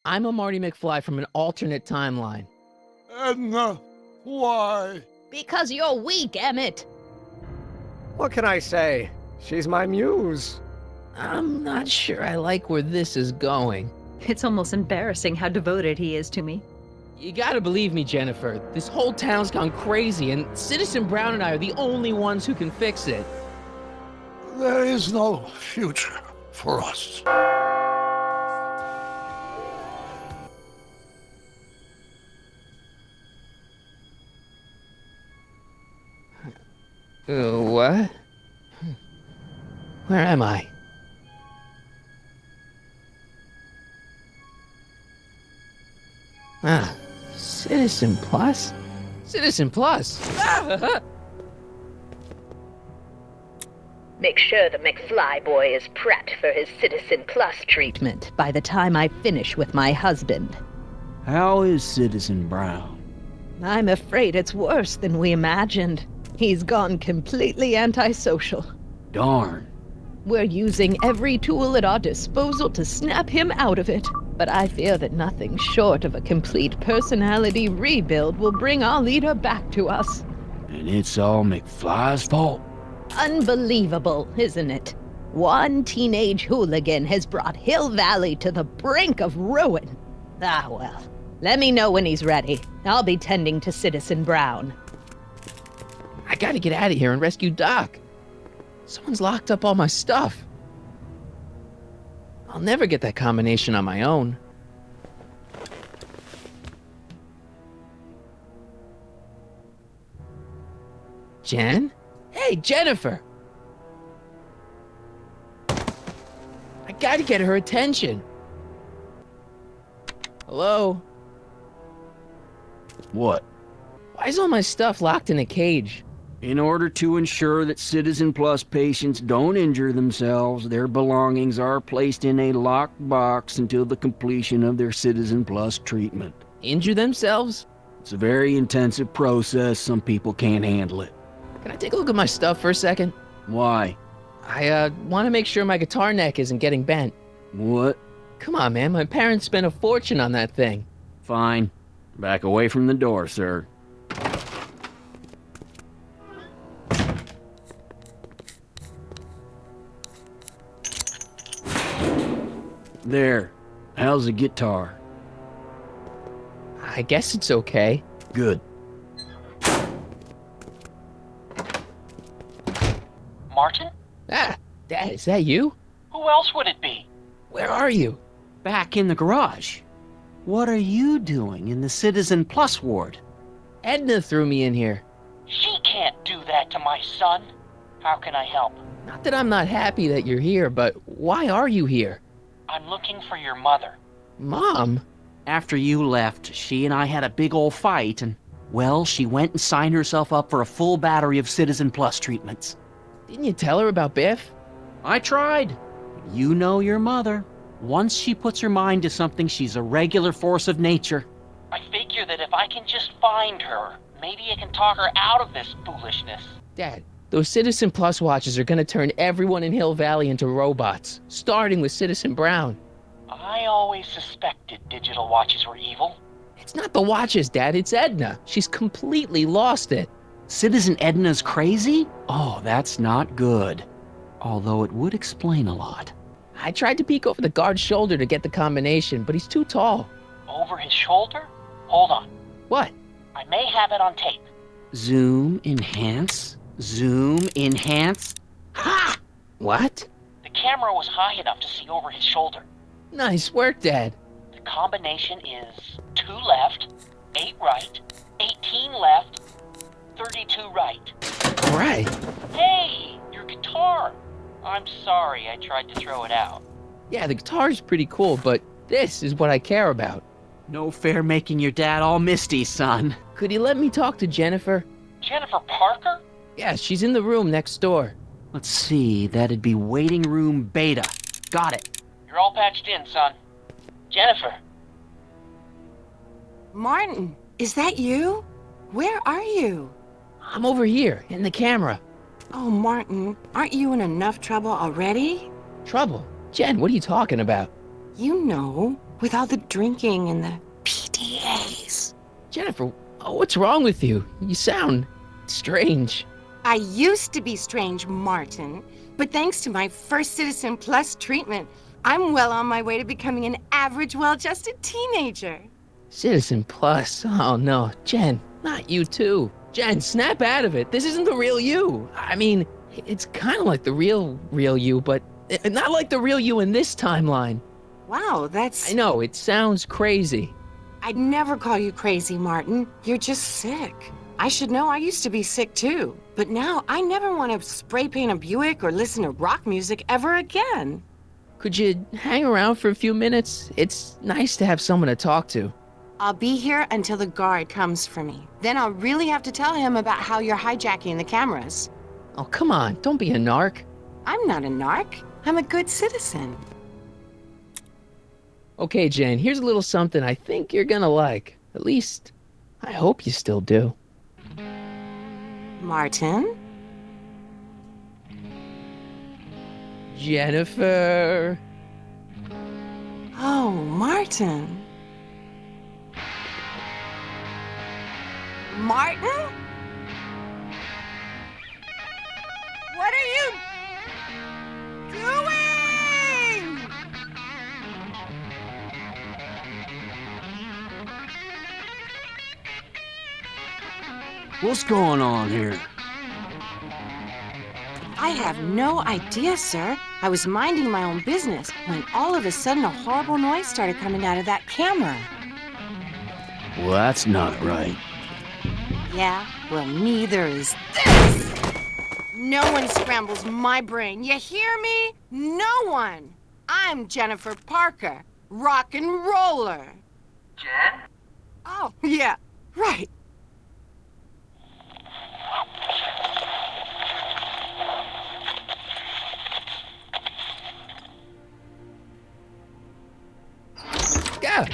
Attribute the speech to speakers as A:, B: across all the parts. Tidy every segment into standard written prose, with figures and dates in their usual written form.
A: I'm a Marty McFly from an alternate timeline.
B: Edna, why?
C: Because you're weak, Emmet.
D: What can I say? She's my muse.
A: I'm not sure I like where this is going.
E: It's almost embarrassing how devoted he is to me.
A: You gotta believe me, Jennifer. This whole town's gone crazy, and Citizen Brown and I are the only ones who can fix it.
B: There is no future for us.
A: What? Where am I? Citizen Plus? Citizen Plus!
C: Make sure the McFly boy is prepped for his Citizen Plus treatment by the time I finish with my husband.
F: How is Citizen Brown?
C: I'm afraid it's worse than we imagined. He's gone completely antisocial.
F: Darn.
C: We're using every tool at our disposal to snap him out of it. But I fear that nothing short of a complete personality rebuild will bring our leader back to us.
F: And it's all McFly's fault?
C: Unbelievable, isn't it? One teenage hooligan has brought Hill Valley to the brink of ruin. Ah, well. Let me know when he's ready. I'll be tending to Citizen Brown.
A: I gotta get out of here and rescue Doc. Someone's locked up all my stuff. I'll never get that combination on my own. Jen? Hey, Jennifer! I gotta get her attention. Hello?
F: What?
A: Why is all my stuff locked in a cage?
F: In order to ensure that Citizen Plus patients don't injure themselves, their belongings are placed in a locked box until the completion of their Citizen Plus treatment.
A: Injure themselves?
F: It's a very intensive process. Some people can't handle it.
A: Can I take a look at my stuff for a second?
F: Why?
A: I want to make sure my guitar neck isn't getting bent.
F: What?
A: Come on, man. My parents spent a fortune on that thing.
F: Fine. Back away from the door, sir. There. How's the guitar?
A: I guess it's okay.
F: Good.
G: Martin?
A: Dad, is that you?
G: Who else would it be?
A: Where are you?
F: Back in the garage. What are you doing in the Citizen Plus ward?
A: Edna threw me in here.
G: She can't do that to my son. How can I help?
A: Not that I'm not happy that you're here, but why are you here?
G: I'm looking for your mother.
A: Mom?
F: After you left, she and I had a big old fight, and, well, she went and signed herself up for a full battery of Citizen Plus treatments.
A: Didn't you tell her about Biff?
F: I tried. You know your mother. Once she puts her mind to something, she's a regular force of nature.
G: I figure that if I can just find her, maybe I can talk her out of this foolishness.
A: Dad, those Citizen Plus watches are gonna turn everyone in Hill Valley into robots, starting with Citizen Brown.
G: I always suspected digital watches were evil.
A: It's not the watches, Dad, it's Edna. She's completely lost it.
F: Citizen Edna's crazy? Oh, that's not good. Although it would explain a lot.
A: I tried to peek over the guard's shoulder to get the combination, but he's too tall.
G: Over his shoulder? Hold on.
A: What?
G: I may have it on tape.
F: Zoom, enhance, zoom, enhance.
A: Ha! What?
G: The camera was high enough to see over his shoulder.
A: Nice work, Dad.
G: The combination is 2 left, 8 right, 18 left, 32 right.
A: All right.
G: Hey, your guitar! I'm sorry I tried to throw it out.
A: Yeah, the guitar's pretty cool, but this is what I care about.
F: No fair making your dad all misty, son.
A: Could you let me talk to Jennifer?
G: Jennifer Parker?
A: Yeah, she's in the room next door.
F: Let's see, that'd be waiting room beta. Got it.
G: You're all patched in, son. Jennifer.
H: Martin, is that you? Where are you?
A: I'm over here, in the camera.
H: Oh, Martin, aren't you in enough trouble already?
A: Trouble? Jen, what are you talking about?
H: You know, with all the drinking and the PDAs.
A: Jennifer, what's wrong with you? You sound strange.
H: I used to be strange, Martin, but thanks to my first Citizen Plus treatment, I'm well on my way to becoming an average, well-adjusted teenager.
A: Citizen Plus? Oh no, Jen, not you too. Jen, snap out of it. This isn't the real you. I mean, it's kind of like the real you, but not like the real you in this timeline.
H: Wow, that's...
A: I know, it sounds crazy.
H: I'd never call you crazy, Martin. You're just sick. I should know, I used to be sick too. But now I never want to spray paint a Buick or listen to rock music ever again.
A: Could you hang around for a few minutes? It's nice to have someone to talk to.
H: I'll be here until the guard comes for me. Then I'll really have to tell him about how you're hijacking the cameras.
A: Oh, come on, don't be a narc.
H: I'm not a narc. I'm a good citizen.
A: Okay, Jen, here's a little something I think you're gonna like. At least, I hope you still do.
H: Martin?
A: Jennifer.
H: Oh, Martin. Martin? What are you doing?
F: What's going on here?
H: I have no idea, sir. I was minding my own business when all of a sudden a horrible noise started coming out of that camera.
F: Well, that's not right.
H: Yeah, well, neither is this. No one scrambles my brain. You hear me? No one. I'm Jennifer Parker, rock and roller.
G: Jen?
H: Oh, yeah, right.
A: Go!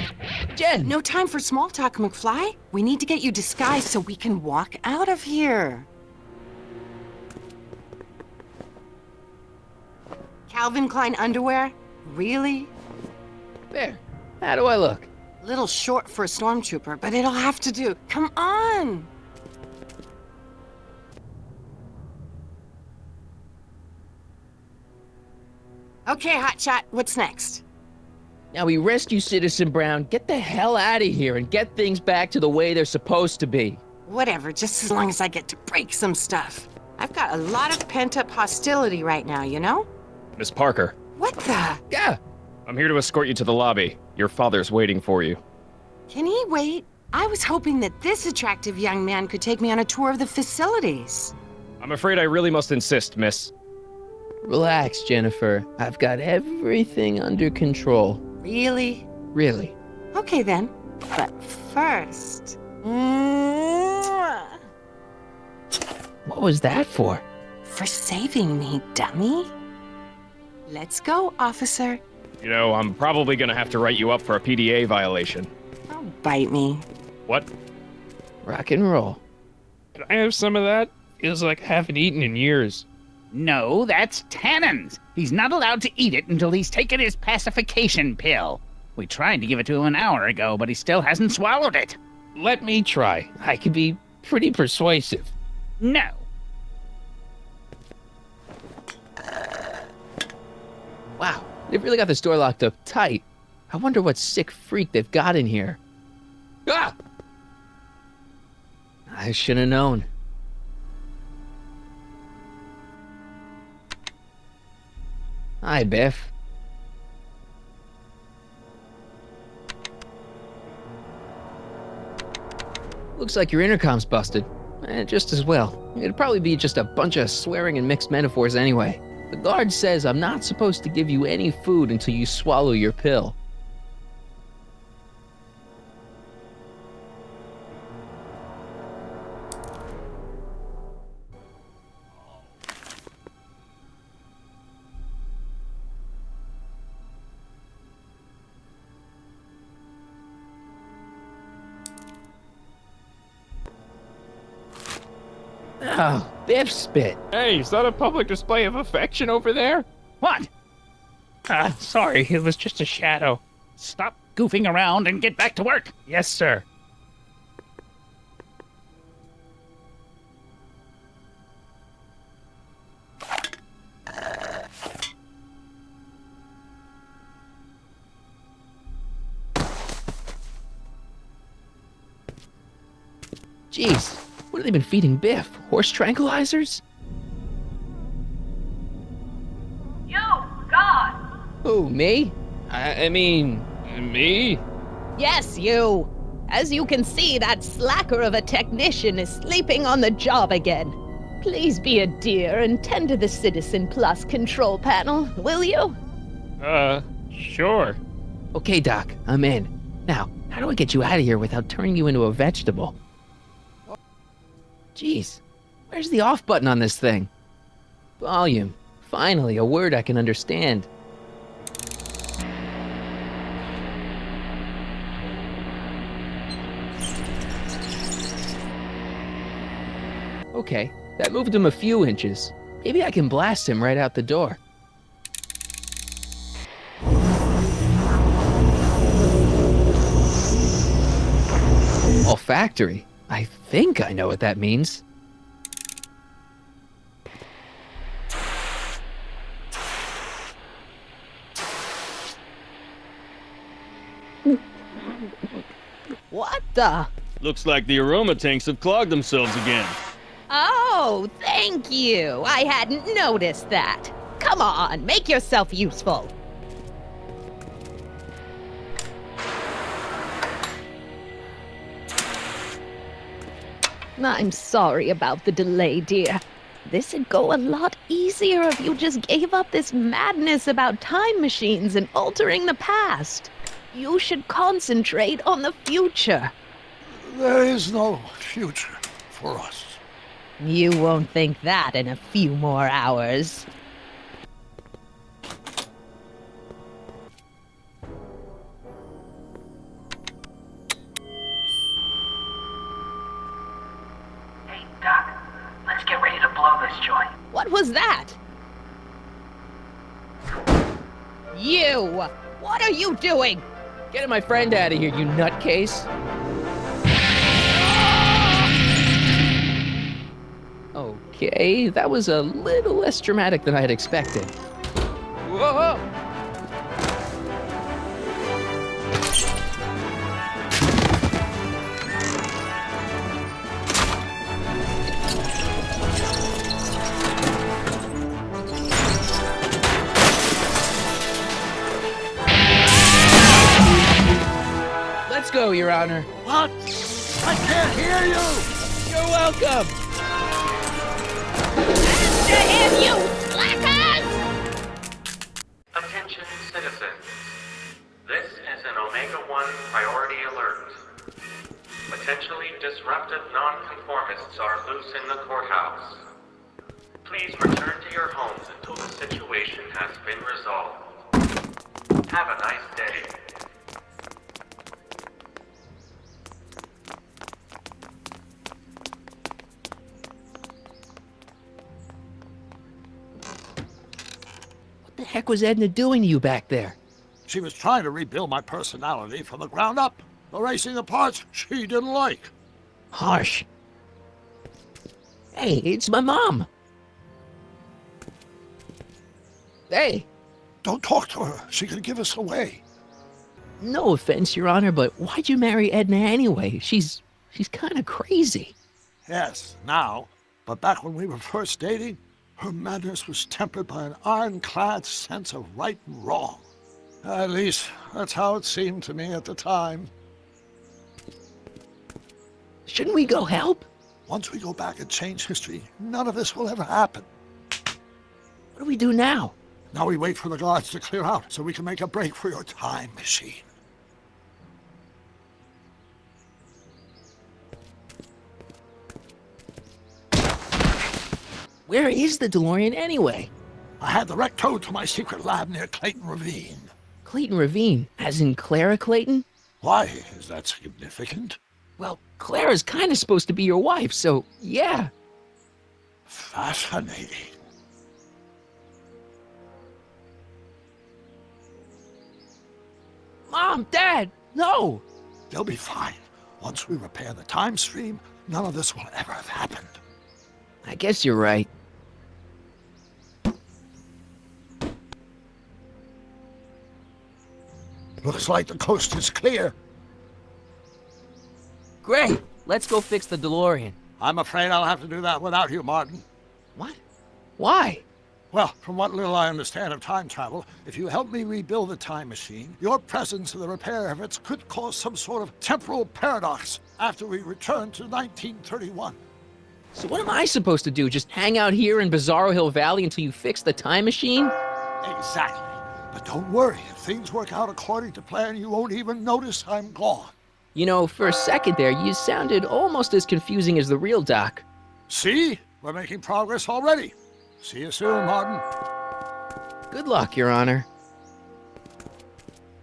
A: Jen!
H: No time for small talk, McFly. We need to get you disguised so we can walk out of here. Calvin Klein underwear? Really?
A: There. How do I look?
H: Little short for a stormtrooper, but it'll have to do. Come on! Okay, hotshot, what's next?
A: Now we rescue Citizen Brown, get the hell out of here, and get things back to the way they're supposed to be.
H: Whatever, just as long as I get to break some stuff. I've got a lot of pent-up hostility right now, you know?
I: Miss Parker,
H: What the?
A: Go!
I: I'm here to escort you to the lobby. Your father's waiting for you.
H: Can he wait? I was hoping that this attractive young man could take me on a tour of the facilities.
I: I'm afraid I really must insist, miss.
A: Relax, Jennifer. I've got everything under control.
H: Really?
A: Really.
H: Okay then. But first... Mwah!
A: What was that for?
H: For saving me, dummy. Let's go, officer.
I: You know, I'm probably gonna have to write you up for a PDA violation.
H: Oh, bite me.
I: What?
A: Rock and roll.
J: Can I have some of that? Feels like I haven't eaten in years.
K: No, that's Tannen's. He's not allowed to eat it until he's taken his pacification pill. We tried to give it to him an hour ago, but he still hasn't swallowed it.
J: Let me try. I can be pretty persuasive.
K: No.
A: Wow, they've really got this door locked up tight. I wonder what sick freak they've got in here. Ah! I should have known. Hi, Biff. Looks like your intercom's busted. Just as well. It'd probably be just a bunch of swearing and mixed metaphors anyway. The guard says I'm not supposed to give you any food until you swallow your pill. Oh, Biff spit.
J: Hey, is that a public display of affection over there?
K: What?
J: Sorry, it was just a shadow.
K: Stop goofing around and get back to work.
J: Yes, sir.
A: Jeez, what have they been feeding Biff? Horse tranquilizers?
C: You, God!
A: Who, me? I mean,
J: Me?
C: Yes, you! As you can see, that slacker of a technician is sleeping on the job again. Please be a dear and tend to the Citizen Plus control panel, will you?
J: Sure.
A: okay, Doc, I'm in. Now, how do I get you out of here without turning you into a vegetable? Jeez, where's the off button on this thing? Volume. Finally, a word I can understand. Okay, that moved him a few inches. Maybe I can blast him right out the door. Olfactory? I think I know what that means.
C: What the?
I: Looks like the aroma tanks have clogged themselves again.
C: Oh, thank you. I hadn't noticed that. Come on, make yourself useful. I'm sorry about the delay, dear. This'd go a lot easier if you just gave up this madness about time machines and altering the past. You should concentrate on the future.
B: There is no future for us.
C: You won't think that in a few more hours.
G: Hey, Doc, let's get ready to blow this joint.
C: What was that? You! What are you doing?
A: Get my friend out of here, you nutcase. Okay, that was a little less dramatic than I had expected. Whoa! Let's go, Your Honor.
B: What? I can't hear you!
A: You're welcome!
C: To him, you slackers!
L: Attention citizens. This is an Omega-1 priority alert. Potentially disruptive nonconformists are loose in the courthouse. Please return to your homes until the situation has been resolved. Have a nice day.
A: What the heck was Edna doing to you back there?
B: She was trying to rebuild my personality from the ground up, erasing the parts she didn't like.
A: Harsh. Hey, it's my mom. Hey.
B: Don't talk to her. She could give us away.
A: No offense, Your Honor, but why'd you marry Edna anyway? She's kind of crazy.
B: Yes, now. But back when we were first dating, her madness was tempered by an ironclad sense of right and wrong. At least, that's how it seemed to me at the time.
A: Shouldn't we go help?
B: Once we go back and change history, none of this will ever happen.
A: What do we do now?
B: Now we wait for the guards to clear out so we can make a break for your time machine.
A: Where is the DeLorean anyway?
B: I had the wreck towed to my secret lab near Clayton Ravine.
A: Clayton Ravine, as in Clara Clayton?
B: Why is that significant?
A: Well, Clara's kind of supposed to be your wife, so yeah.
B: Fascinating.
A: Mom, Dad, no!
B: They'll be fine. Once we repair the time stream, none of this will ever have happened.
A: I guess you're right.
B: Looks like the coast is clear.
A: Great! Let's go fix the DeLorean.
B: I'm afraid I'll have to do that without you, Martin.
A: What? Why?
B: Well, from what little I understand of time travel, if you help me rebuild the time machine, your presence in the repair efforts could cause some sort of temporal paradox after we return to 1931.
A: So what am I supposed to do? Just hang out here in Bizarro Hill Valley until you fix the time machine?
B: Exactly. But don't worry, if things work out according to plan, you won't even notice I'm gone.
A: You know, for a second there, you sounded almost as confusing as the real Doc.
B: See? We're making progress already. See you soon, Martin.
A: Good luck, Your Honor.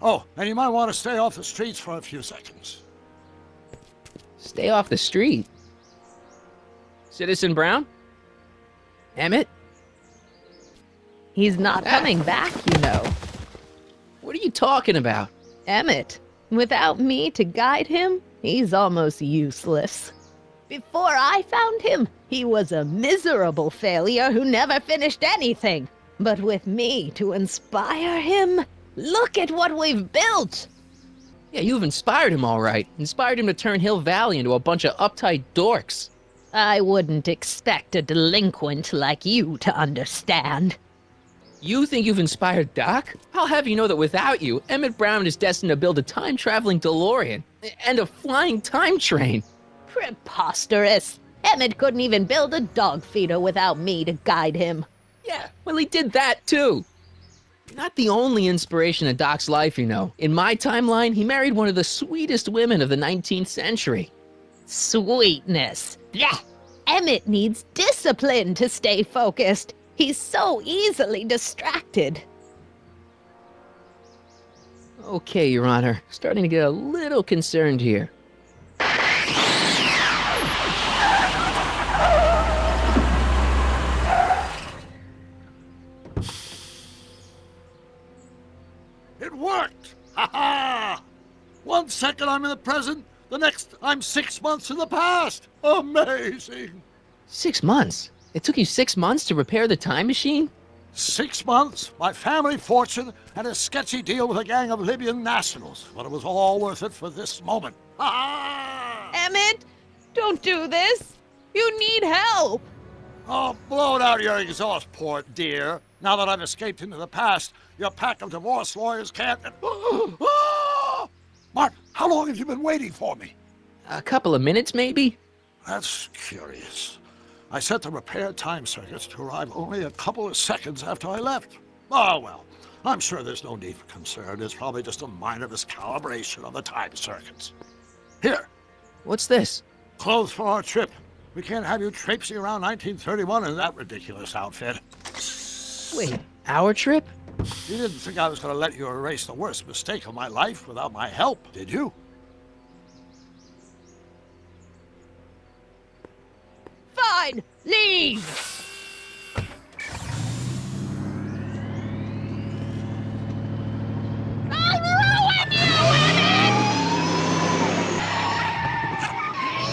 B: Oh, and you might want to stay off the streets for a few seconds.
A: Stay off the street. Citizen Brown? Emmet?
C: He's not coming back, you know.
A: What are you talking about?
C: Emmet. Without me to guide him, he's almost useless. Before I found him, he was a miserable failure who never finished anything. But with me to inspire him, look at what we've built!
A: Yeah, you've inspired him all right. Inspired him to turn Hill Valley into a bunch of uptight dorks.
C: I wouldn't expect a delinquent like you to understand.
A: You think you've inspired Doc? I'll have you know that without you, Emmett Brown is destined to build a time-traveling DeLorean and a flying time train.
C: Preposterous! Emmett couldn't even build a dog feeder without me to guide him.
A: Yeah, well, he did that too. You're not the only inspiration in Doc's life, you know. In my timeline, he married one of the sweetest women of the 19th century.
C: Sweetness. Blech. Emmett needs discipline to stay focused. He's so easily distracted.
A: Okay, Your Honor. Starting to get a little concerned here.
B: It worked! Ha ha! 1 second I'm in the present, the next I'm 6 months in the past. Amazing!
A: 6 months? It took you 6 months to repair the time machine?
B: 6 months, my family fortune, and a sketchy deal with a gang of Libyan nationals. But it was all worth it for this moment. Ha!
C: Emmett, don't do this. You need help.
B: Oh, blow it out of your exhaust port, dear. Now that I've escaped into the past, your pack of divorce lawyers can't... Mark, how long have you been waiting for me?
A: A couple of minutes, maybe?
B: That's curious. I set the repair time circuits to arrive only a couple of seconds after I left. Oh, well, I'm sure there's no need for concern. It's probably just a minor miscalibration of the time circuits. Here.
A: What's this?
B: Clothes for our trip. We can't have you traipsing around 1931 in that ridiculous outfit.
A: Wait, our trip?
B: You didn't think I was going to let you erase the worst mistake of my life without my help, did you?
C: Fine, leave! I'll ruin you, Emmett!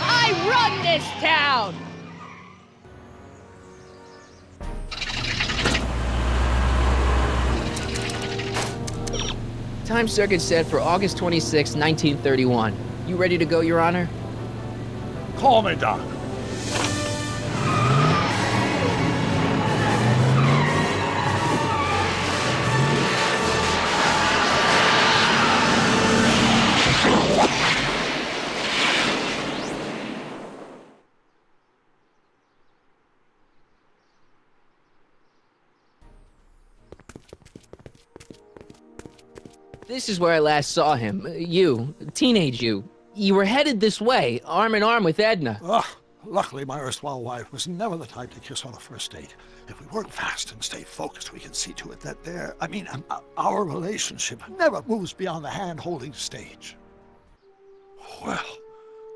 C: I run this town!
A: Time circuit set for August 26, 1931. You ready to go, Your Honor?
B: Call me, Doc.
A: This is where I last saw him. You, teenage you. You were headed this way, arm in arm with Edna.
B: Ugh. Luckily, my erstwhile wife was never the type to kiss on a first date. If we work fast and stay focused, we can see to it that our relationship never moves beyond the hand-holding stage. Well,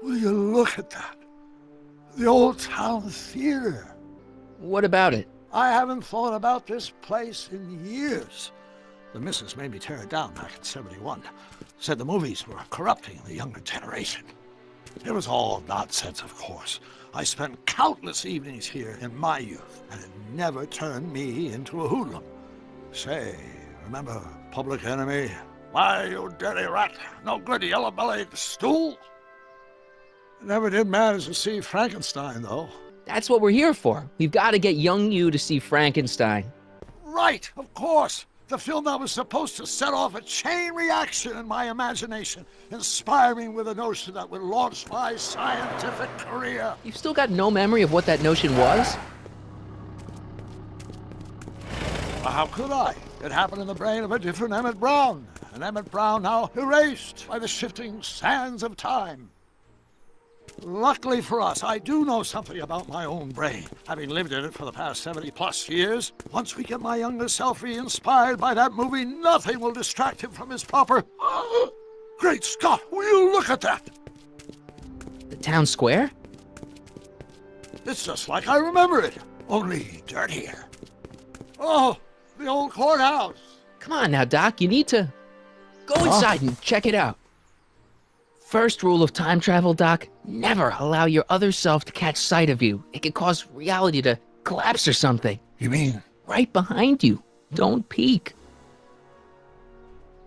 B: will you look at that? The old town theater.
A: What about it?
B: I haven't thought about this place in years. The missus made me tear it down back in '71. Said the movies were corrupting the younger generation. It was all nonsense, of course. I spent countless evenings here in my youth, and it never turned me into a hoodlum. Say, remember Public Enemy? Why, you dirty rat, no good yellow-bellied stool? Never did manage to see Frankenstein, though.
A: That's what we're here for. We've got to get young you to see Frankenstein.
B: Right, of course. The film that was supposed to set off a chain reaction in my imagination, inspire me with a notion that would launch my scientific career.
A: You've still got no memory of what that notion was?
B: Well, how could I? It happened in the brain of a different Emmet Brown, an Emmet Brown now erased by the shifting sands of time. Luckily for us, I do know something about my own brain, having lived in it for the past 70-plus years. Once we get my younger self re-inspired by that movie, nothing will distract him from his proper... Great Scott, will you look at that?
A: The town square?
B: It's just like I remember it, only dirtier. Oh, the old courthouse.
A: Come on now, Doc, you need to go inside and check it out. First rule of time travel, Doc, never allow your other self to catch sight of you. It could cause reality to collapse or something.
B: You mean?
A: Right behind you. Don't peek.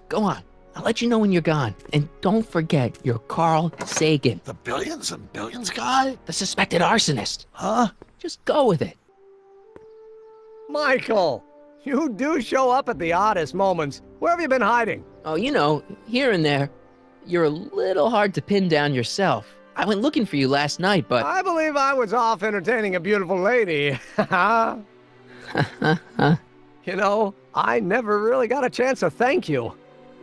A: Go on. I'll let you know when you're gone. And don't forget, you're Carl Sagan.
B: The billions and billions guy?
A: The suspected arsonist.
B: Huh?
A: Just go with it.
D: Michael, you do show up at the oddest moments. Where have you been hiding?
A: Oh, you know, here and there. You're a little hard to pin down yourself. I went looking for you last night, but...
D: I believe I was off entertaining a beautiful lady. You know, I never really got a chance to thank you.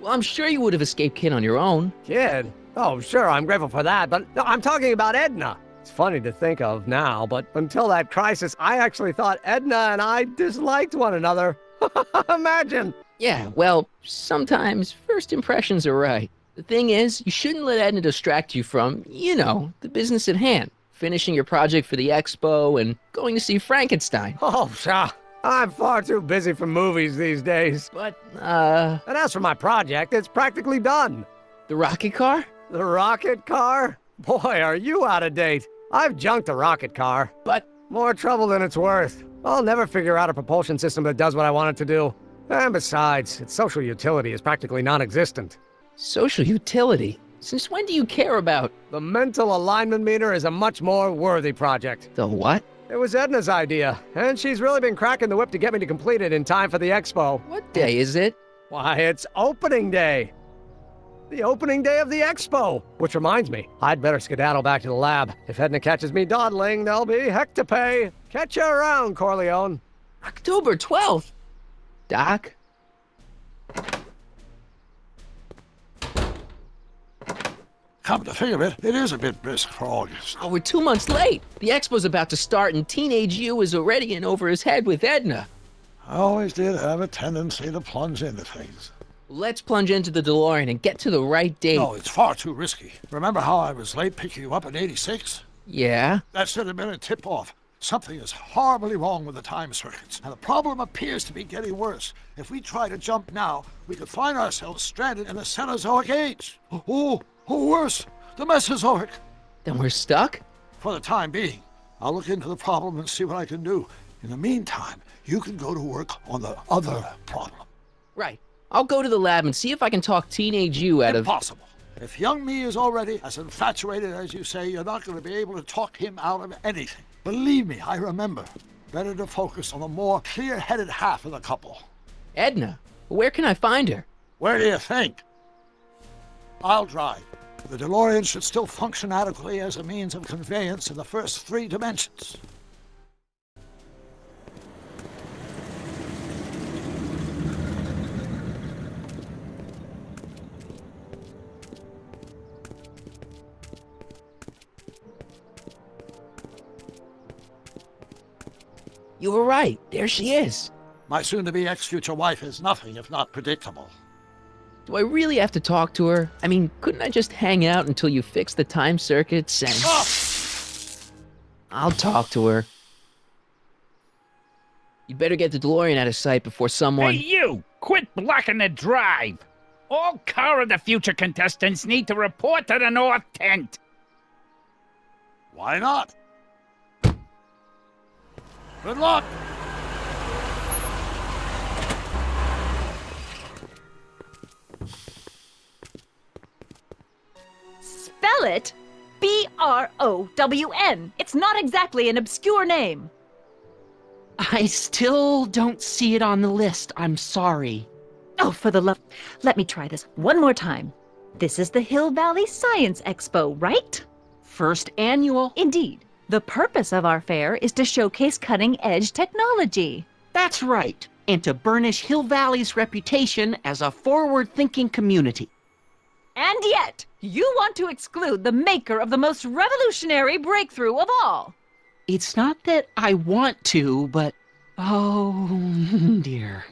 A: Well, I'm sure you would have escaped Kid on your own.
D: Kid? Oh, sure, I'm grateful for that, but no, I'm talking about Edna. It's funny to think of now, but until that crisis, I actually thought Edna and I disliked one another. Imagine!
A: Yeah, well, sometimes first impressions are right. The thing is, you shouldn't let Edna distract you from, you know, the business at hand. Finishing your project for the expo and going to see Frankenstein.
D: Oh, sure. I'm far too busy for movies these days.
A: But,
D: And as for my project, it's practically done.
A: The rocket car?
D: The rocket car? Boy, are you out of date. I've junked the rocket car.
A: But...
D: More trouble than it's worth. I'll never figure out a propulsion system that does what I want it to do. And besides, its social utility is practically non-existent.
A: Social utility? Since when do you care about...
D: The mental alignment meter is a much more worthy project.
A: The what?
D: It was Edna's idea, and she's really been cracking the whip to get me to complete it in time for the expo.
A: What day is it?
D: Why, it's opening day. The opening day of the expo. Which reminds me, I'd better skedaddle back to the lab. If Edna catches me dawdling, there'll be heck to pay. Catch you around, Corleone.
A: October 12th? Doc?
B: Come to think of it, it is a bit brisk for August.
A: Oh, we're 2 months late. The expo's about to start and teenage you is already in over his head with Edna.
B: I always did have a tendency to plunge into things.
A: Let's plunge into the DeLorean and get to the right date.
B: No, it's far too risky. Remember how I was late picking you up in '86?
A: Yeah?
B: That should have been a tip-off. Something is horribly wrong with the time circuits, and the problem appears to be getting worse. If we try to jump now, we could find ourselves stranded in the Cenozoic age. Oh, worse, the Mesozoic.
A: Then we're stuck?
B: For the time being. I'll look into the problem and see what I can do. In the meantime, you can go to work on the other problem.
A: Right. I'll go to the lab and see if I can talk teenage you out of...
B: Impossible. If young me is already as infatuated as you say, you're not going to be able to talk him out of anything. Believe me, I remember. Better to focus on the more clear-headed half of the couple.
A: Edna? Where can I find her?
B: Where do you think? I'll drive. The DeLorean should still function adequately as a means of conveyance in the first 3 dimensions.
A: You were right. There she is.
B: My soon-to-be ex-future wife is nothing if not predictable.
A: Do I really have to talk to her? I mean, couldn't I just hang out until you fix the time circuits and...
B: Oh!
A: I'll talk to her. You better get the DeLorean out of sight before someone...
K: Hey, you! Quit blocking the drive! All car of the future contestants need to report to the North Tent.
B: Why not? Good luck!
E: Spell it Brown. It's not exactly an obscure name.
A: I still don't see it on the list. I'm sorry.
E: Oh, for the love... Let me try this one more time. This is the Hill Valley Science Expo, right?
A: First annual.
E: Indeed. The purpose of our fair is to showcase cutting-edge technology.
A: That's right. And to burnish Hill Valley's reputation as a forward-thinking community.
E: And yet, you want to exclude the maker of the most revolutionary breakthrough of all.
A: It's not that I want to, but... oh, dear.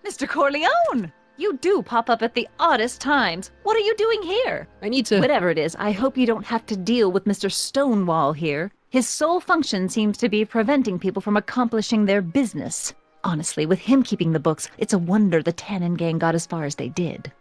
E: Mr. Corleone! You do pop up at the oddest times. What are you doing here?
A: I need to...
E: Whatever it is, I hope you don't have to deal with Mr. Stonewall here. His sole function seems to be preventing people from accomplishing their business. Honestly, with him keeping the books, it's a wonder the Tannen gang got as far as they did.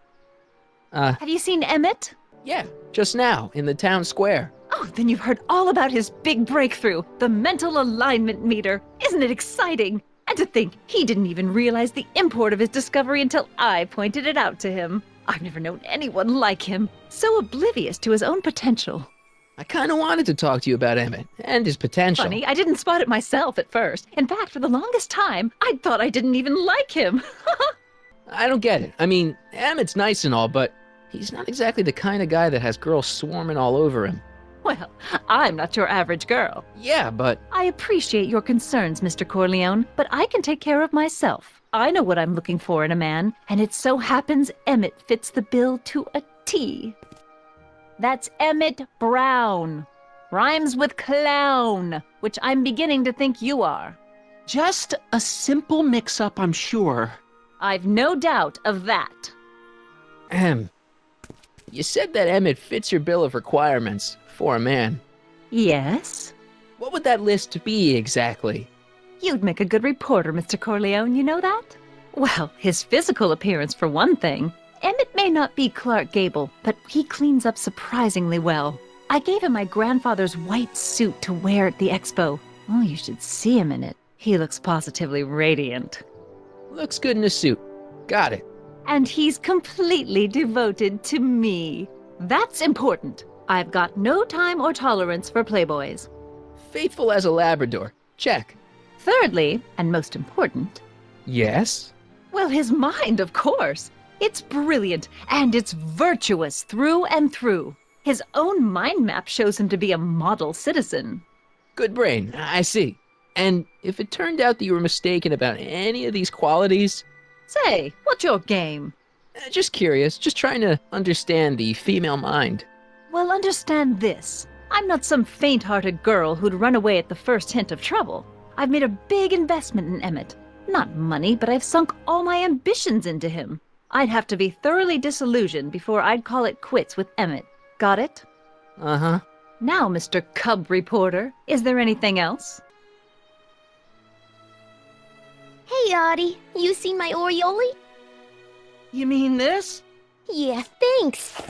E: Have you seen Emmet?
A: Yeah, just now, in the town square.
E: Oh, then you've heard all about his big breakthrough, the mental alignment meter. Isn't it exciting? And to think, he didn't even realize the import of his discovery until I pointed it out to him. I've never known anyone like him, so oblivious to his own potential.
A: I kind of wanted to talk to you about Emmet and his potential.
E: Funny, I didn't spot it myself at first. In fact, for the longest time, I thought I didn't even like him.
A: I don't get it. I mean, Emmet's nice and all, but he's not exactly the kind of guy that has girls swarming all over him.
E: Well, I'm not your average girl.
A: Yeah, but...
E: I appreciate your concerns, Mr. Corleone, but I can take care of myself. I know what I'm looking for in a man, and it so happens Emmet fits the bill to a T. That's Emmett Brown. Rhymes with clown, which I'm beginning to think you are.
A: Just a simple mix-up, I'm sure.
E: I've no doubt of that.
A: You said that Emmet fits your bill of requirements for a man.
E: Yes?
A: What would that list be exactly?
E: You'd make a good reporter, Mr. Corleone, you know that? Well, his physical appearance for one thing. Emmet may not be Clark Gable, but he cleans up surprisingly well. I gave him my grandfather's white suit to wear at the expo. Oh, you should see him in it. He looks positively radiant.
A: Looks good in a suit. Got it.
E: And he's completely devoted to me. That's important. I've got no time or tolerance for playboys.
A: Faithful as a Labrador. Check.
E: Thirdly, and most important...
A: Yes?
E: Well, his mind, of course. It's brilliant, and it's virtuous through and through. His own mind map shows him to be a model citizen.
A: Good brain, I see. And if it turned out that you were mistaken about any of these qualities...
E: Say, what's your game?
A: Just curious, just trying to understand the female mind.
E: Well, understand this. I'm not some faint-hearted girl who'd run away at the first hint of trouble. I've made a big investment in Emmet. Not money, but I've sunk all my ambitions into him. I'd have to be thoroughly disillusioned before I'd call it quits with Emmet. Got it?
A: Uh-huh.
E: Now, Mr. Cub Reporter, is there anything else?
M: Hey, Audie. You seen my Oriole?
A: You mean this?
M: Yeah, thanks.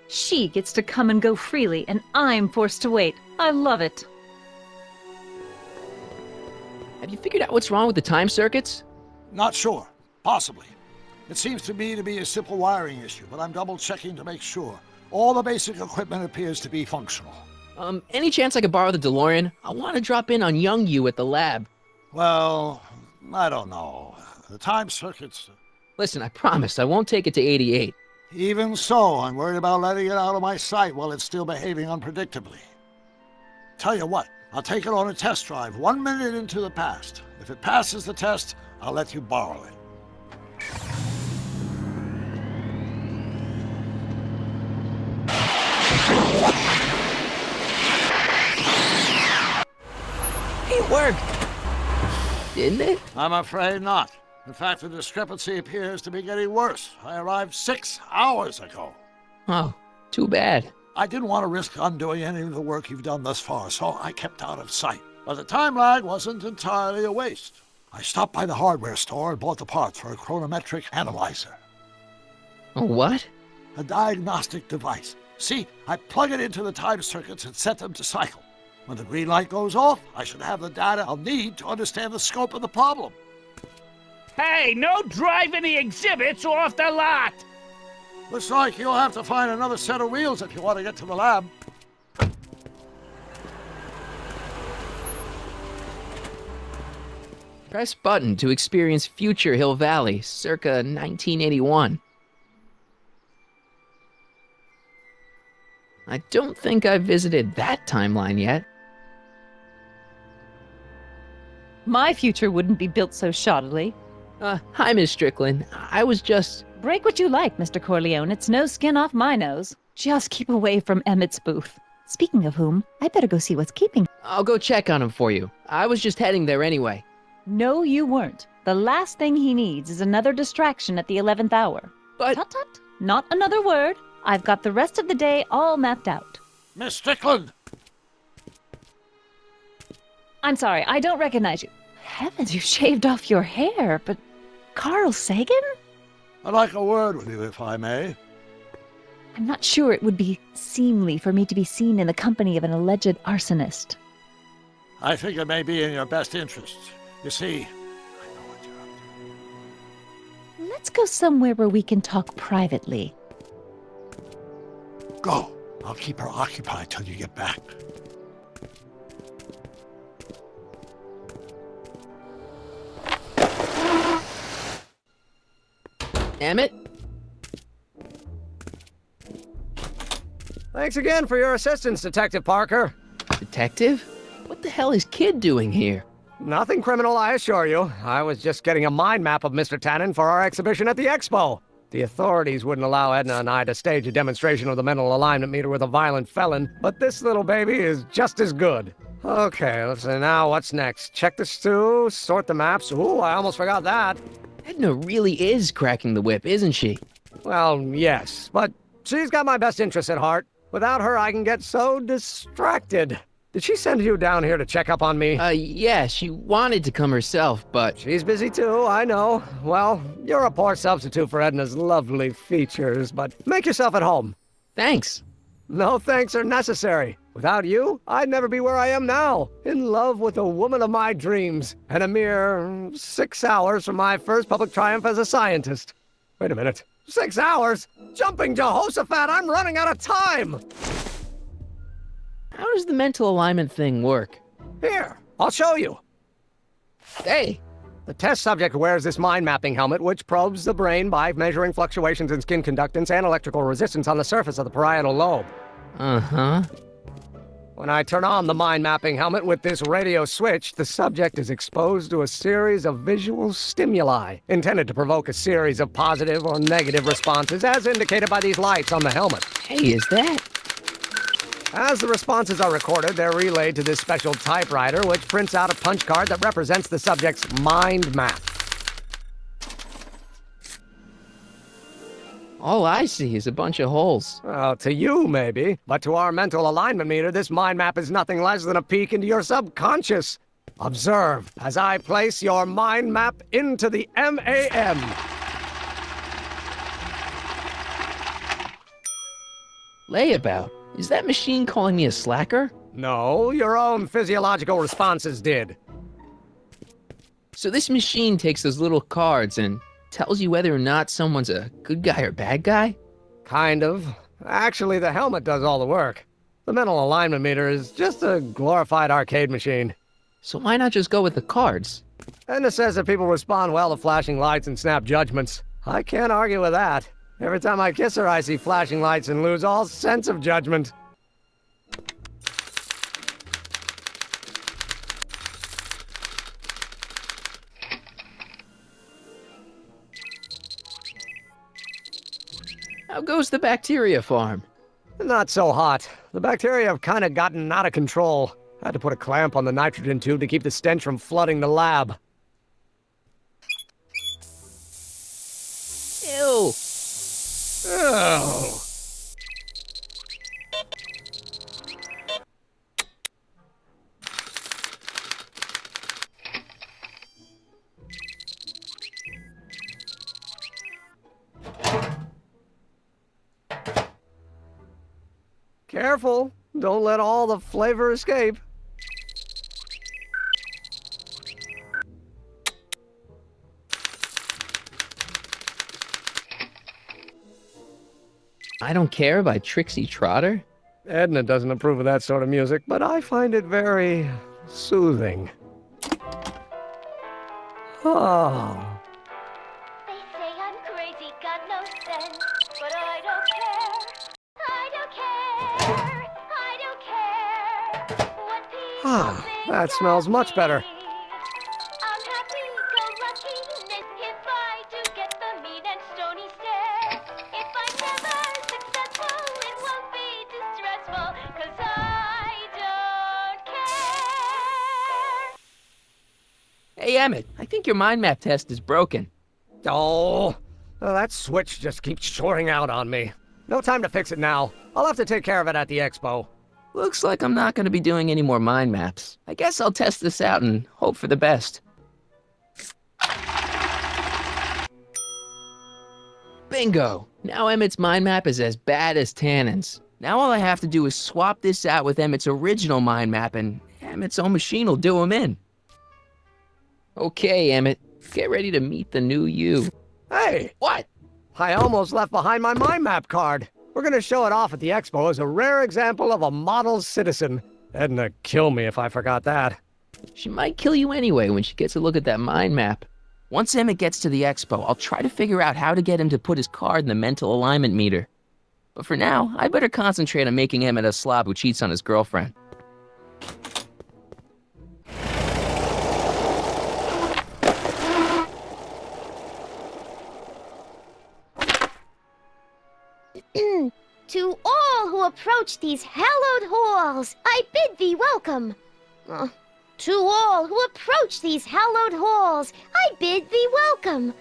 E: She gets to come and go freely, and I'm forced to wait. I love it.
A: Have you figured out what's wrong with the time circuits?
B: Not sure. Possibly. It seems to me to be a simple wiring issue, but I'm double-checking to make sure. All the basic equipment appears to be functional.
A: Any chance I could borrow the DeLorean? I want to drop in on young you at the lab.
B: Well, I don't know. The time circuits...
A: Listen, I promise I won't take it to 88.
B: Even so, I'm worried about letting it out of my sight while it's still behaving unpredictably. Tell you what, I'll take it on a test drive 1 minute into the past. If it passes the test, I'll let you borrow it.
A: It worked! Didn't it?
B: I'm afraid not. In fact, the discrepancy appears to be getting worse. I arrived 6 hours ago.
A: Oh, too bad.
B: I didn't want to risk undoing any of the work you've done thus far, so I kept out of sight. But the time lag wasn't entirely a waste. I stopped by the hardware store and bought the parts for a chronometric analyzer.
A: A what?
B: A diagnostic device. See, I plug it into the time circuits and set them to cycle. When the green light goes off, I should have the data I'll need to understand the scope of the problem.
K: Hey, no driving the exhibits off the lot!
B: Looks like you'll have to find another set of wheels if you want to get to the lab.
A: Press button to experience future Hill Valley, circa 1981. I don't think I've visited that timeline yet.
E: My future wouldn't be built so shoddily.
A: Hi, Miss Strickland. I was just...
E: Break what you like, Mr. Corleone. It's no skin off my nose. Just keep away from Emmett's booth. Speaking of whom, I better go see what's keeping.
A: I'll go check on him for you. I was just heading there anyway.
E: No, you weren't. The last thing he needs is another distraction at the 11th hour.
A: But...
E: Tut-tut. Not another word. I've got the rest of the day all mapped out.
B: Miss Strickland!
E: I'm sorry, I don't recognize you. Heavens, you shaved off your hair, but... Carl Sagan?
B: I'd like a word with you, if I may.
E: I'm not sure it would be seemly for me to be seen in the company of an alleged arsonist.
B: I think it may be in your best interests. You see, I know what you're up to.
E: Let's go somewhere where we can talk privately.
B: Go. I'll keep her occupied till you get back.
A: Emmett?
D: Thanks again for your assistance, Detective Parker.
A: Detective? What the hell is Kid doing here?
D: Nothing criminal, I assure you. I was just getting a mind map of Mr. Tannen for our exhibition at the Expo. The authorities wouldn't allow Edna and I to stage a demonstration of the mental alignment meter with a violent felon, but this little baby is just as good. Okay, let's see now what's next. Check the stew, sort the maps. Ooh, I almost forgot that.
A: Edna really is cracking the whip, isn't she?
D: Well, yes, but she's got my best interests at heart. Without her, I can get so distracted. Did she send you down here to check up on me?
A: Yeah, she wanted to come herself, but...
D: She's busy too, I know. Well, you're a poor substitute for Edna's lovely features, but make yourself at home.
A: Thanks.
D: No thanks are necessary. Without you, I'd never be where I am now, in love with the woman of my dreams, and a mere 6 hours from my first public triumph as a scientist. Wait a minute. 6 hours? Jumping Jehoshaphat, I'm running out of time!
A: How does the mental alignment thing work?
D: Here, I'll show you.
A: Hey!
D: The test subject wears this mind-mapping helmet, which probes the brain by measuring fluctuations in skin conductance and electrical resistance on the surface of the parietal lobe.
A: Uh-huh.
D: When I turn on the mind-mapping helmet with this radio switch, the subject is exposed to a series of visual stimuli, intended to provoke a series of positive or negative responses, as indicated by these lights on the helmet.
A: Hey, is that...
D: As the responses are recorded, they're relayed to this special typewriter, which prints out a punch card that represents the subject's mind map.
A: All I see is a bunch of holes.
D: Well, to you, maybe. But to our mental alignment meter, this mind map is nothing less than a peek into your subconscious. Observe as I place your mind map into the MAM.
A: Layabout? Is that machine calling me a slacker?
D: No, your own physiological responses did.
A: So this machine takes those little cards and tells you whether or not someone's a good guy or bad guy?
D: Kind of. Actually, the helmet does all the work. The mental alignment meter is just a glorified arcade machine.
A: So why not just go with the cards?
D: Edna says that people respond well to flashing lights and snap judgments. I can't argue with that. Every time I kiss her, I see flashing lights and lose all sense of judgment.
A: How goes the bacteria farm?
D: Not so hot. The bacteria have kind of gotten out of control. I had to put a clamp on the nitrogen tube to keep the stench from flooding the lab.
A: Ew!
D: Oh. Careful. Don't let all the flavor escape.
A: I Don't Care by Trixie Trotter?
D: Edna doesn't approve of that sort of music, but I find it very soothing. Oh.
M: They say I'm crazy, got no sense, but I don't care. I don't care. I don't care what people
D: Ah,
M: think
D: that
M: of
D: smells much better.
M: me. I'm happy-go-lucky if I do get the mean and stony stare. If I'm never successful, it won't be distressful, 'cause I don't care.
A: Hey, Emmett, I think your mind map test is broken.
D: Oh, that switch just keeps shorting out on me. No time to fix it now. I'll have to take care of it at the expo.
A: Looks like I'm not going to be doing any more mind maps. I guess I'll test this out and hope for the best. Bingo! Now Emmett's mind map is as bad as Tannen's. Now all I have to do is swap this out with Emmett's original mind map and Emmett's own machine will do him in. Okay, Emmett, get ready to meet the new you.
D: Hey!
A: What?
D: I almost left behind my mind map card. We're gonna show it off at the expo as a rare example of a model citizen. Edna'd kill me if I forgot that.
A: She might kill you anyway when she gets a look at that mind map. Once Emmett gets to the expo, I'll try to figure out how to get him to put his card in the mental alignment meter. But for now, I better concentrate on making Emmett a slob who cheats on his girlfriend.
M: To all who approach these hallowed halls, I bid thee welcome. To all who approach these hallowed halls, I bid thee welcome.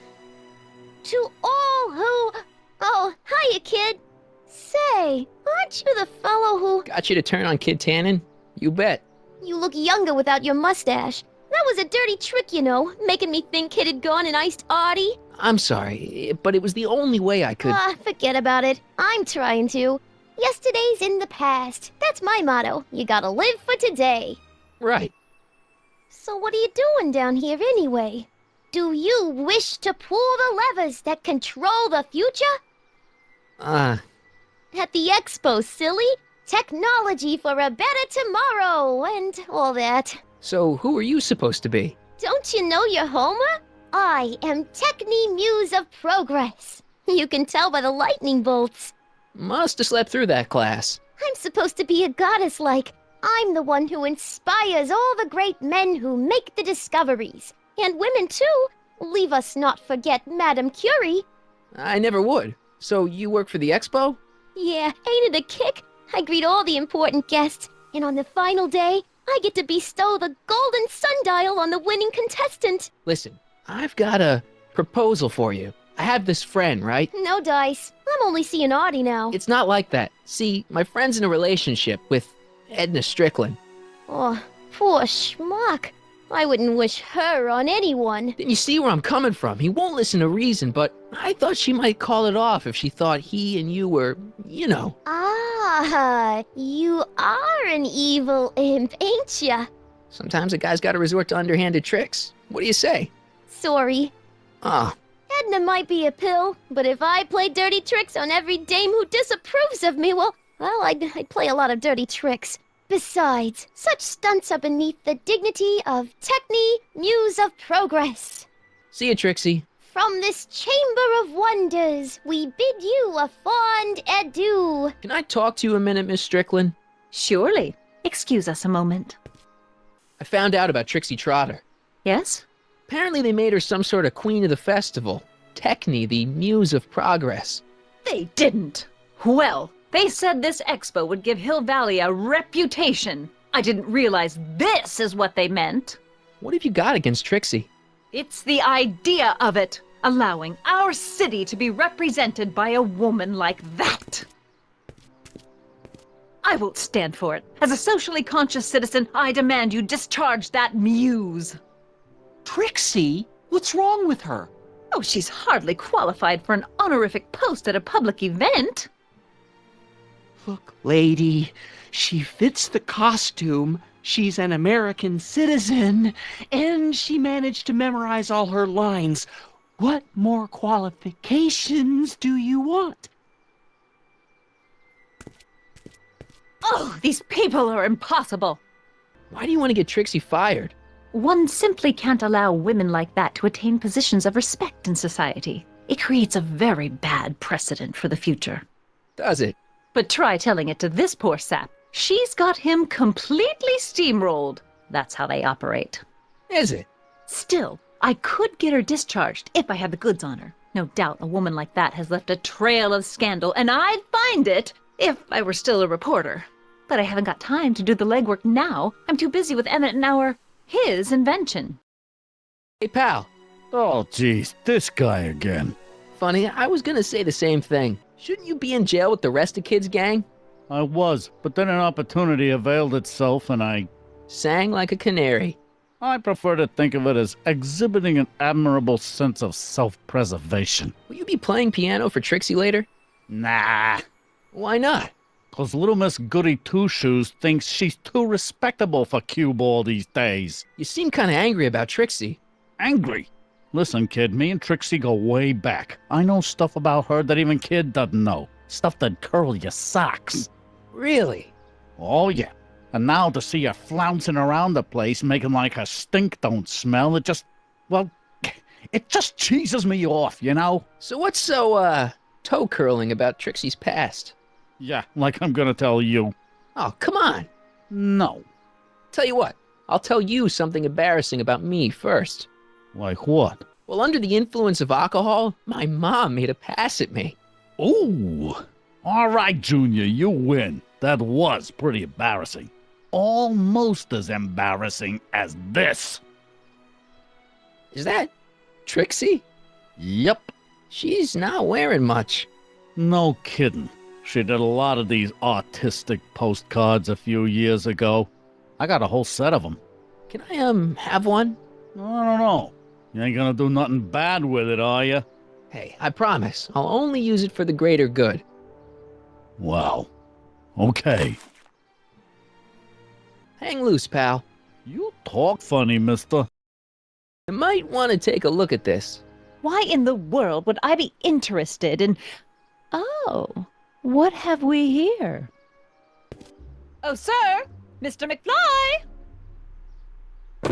M: To all who... Oh, hiya, kid. Say, aren't you the fellow who...
A: Got you to turn on Kid Tannen? You bet.
M: You look younger without your mustache. That was a dirty trick, you know, making me think Kid had gone and iced Artie.
A: I'm sorry, but it was the only way I could...
M: Forget about it. I'm trying to. Yesterday's in the past. That's my motto. You gotta live for today.
A: Right.
M: So what are you doing down here anyway? Do you wish to pull the levers that control the future? At the expo, silly. Technology for a better tomorrow and all that.
A: So who are you supposed to be?
M: Don't you know your Homer? I am Techni Muse of Progress. You can tell by the lightning bolts.
A: Must have slept through that class.
M: I'm supposed to be a goddess-like. I'm the one who inspires all the great men who make the discoveries. And women, too. Leave us not forget Madame Curie.
A: I never would. So you work for the expo?
M: Yeah, ain't it a kick? I greet all the important guests, and on the final day, I get to bestow the golden sundial on the winning contestant.
A: Listen, I've got a proposal for you. I have this friend, right?
M: No dice. I'm only seeing Artie now.
A: It's not like that. See, my friend's in a relationship with Edna Strickland.
M: Oh, poor schmuck. I wouldn't wish her on anyone.
A: Then you see where I'm coming from. He won't listen to reason, but I thought she might call it off if she thought he and you were, you know.
M: Ah, you are an evil imp, ain't ya?
A: Sometimes a guy's got to resort to underhanded tricks. What do you say?
M: Sorry.
A: Ah.
M: Edna might be a pill, but if I play dirty tricks on every dame who disapproves of me, well, I'd play a lot of dirty tricks. Besides, such stunts are beneath the dignity of Techni, Muse of Progress.
A: See you, Trixie.
M: From this chamber of wonders, we bid you a fond adieu.
A: Can I talk to you a minute, Miss Strickland?
E: Surely. Excuse us a moment.
A: I found out about Trixie Trotter.
E: Yes?
A: Apparently they made her some sort of queen of the festival. Techni, the Muse of Progress.
E: They didn't. Well, they said this expo would give Hill Valley a reputation. I didn't realize this is what they meant.
A: What have you got against Trixie?
E: It's the idea of it, allowing our city to be represented by a woman like that. I won't stand for it. As a socially conscious citizen, I demand you discharge that muse.
F: Trixie? What's wrong with her?
E: Oh, she's hardly qualified for an honorific post at a public event.
F: Look, lady, she fits the costume. She's an American citizen, and she managed to memorize all her lines. What more qualifications do you want?
E: Oh, these people are impossible.
A: Why do you want to get Trixie fired?
E: One simply can't allow women like that to attain positions of respect in society. It creates a very bad precedent for the future.
A: Does it?
E: But try telling it to this poor sap. She's got him completely steamrolled. That's how they operate.
A: Is it?
E: Still, I could get her discharged if I had the goods on her. No doubt a woman like that has left a trail of scandal, and I'd find it if I were still a reporter. But I haven't got time to do the legwork now. I'm too busy with Emmet and his invention.
A: Hey, pal.
N: Oh, geez, this guy again.
A: Funny, I was gonna say the same thing. Shouldn't you be in jail with the rest of Kid's gang?
N: I was, but then an opportunity availed itself and I
A: sang like a canary.
N: I prefer to think of it as exhibiting an admirable sense of self-preservation.
A: Will you be playing piano for Trixie later?
N: Nah.
A: Why not?
N: 'Cause little Miss Goody Two-Shoes thinks she's too respectable for cue ball these days.
A: You seem kind of angry about Trixie.
N: Angry? Listen, kid, me and Trixie go way back. I know stuff about her that even Kid doesn't know. Stuff that'd curl your socks.
A: Really?
N: Oh, yeah. And now to see her flouncing around the place, making like her stink don't smell, it just cheeses me off, you know?
A: So what's so, toe-curling about Trixie's past?
N: Yeah, like I'm gonna tell you.
A: Oh, come on.
N: No.
A: Tell you what, I'll tell you something embarrassing about me first.
N: Like what?
A: Well, under the influence of alcohol, my mom made a pass at me.
N: Ooh. All right, Junior, you win. That was pretty embarrassing. Almost as embarrassing as this.
A: Is that Trixie?
N: Yep.
A: She's not wearing much.
N: No kidding. She did a lot of these artistic postcards a few years ago. I got a whole set of them.
A: Can I, have one?
N: I don't know. You ain't gonna do nothing bad with it, are you?
A: Hey, I promise. I'll only use it for the greater good.
N: Wow. Okay.
A: Hang loose, pal.
N: You talk funny, mister.
A: You might want to take a look at this.
E: Why in the world would I be interested in... Oh, what have we here? Oh, sir! Mr. McFly!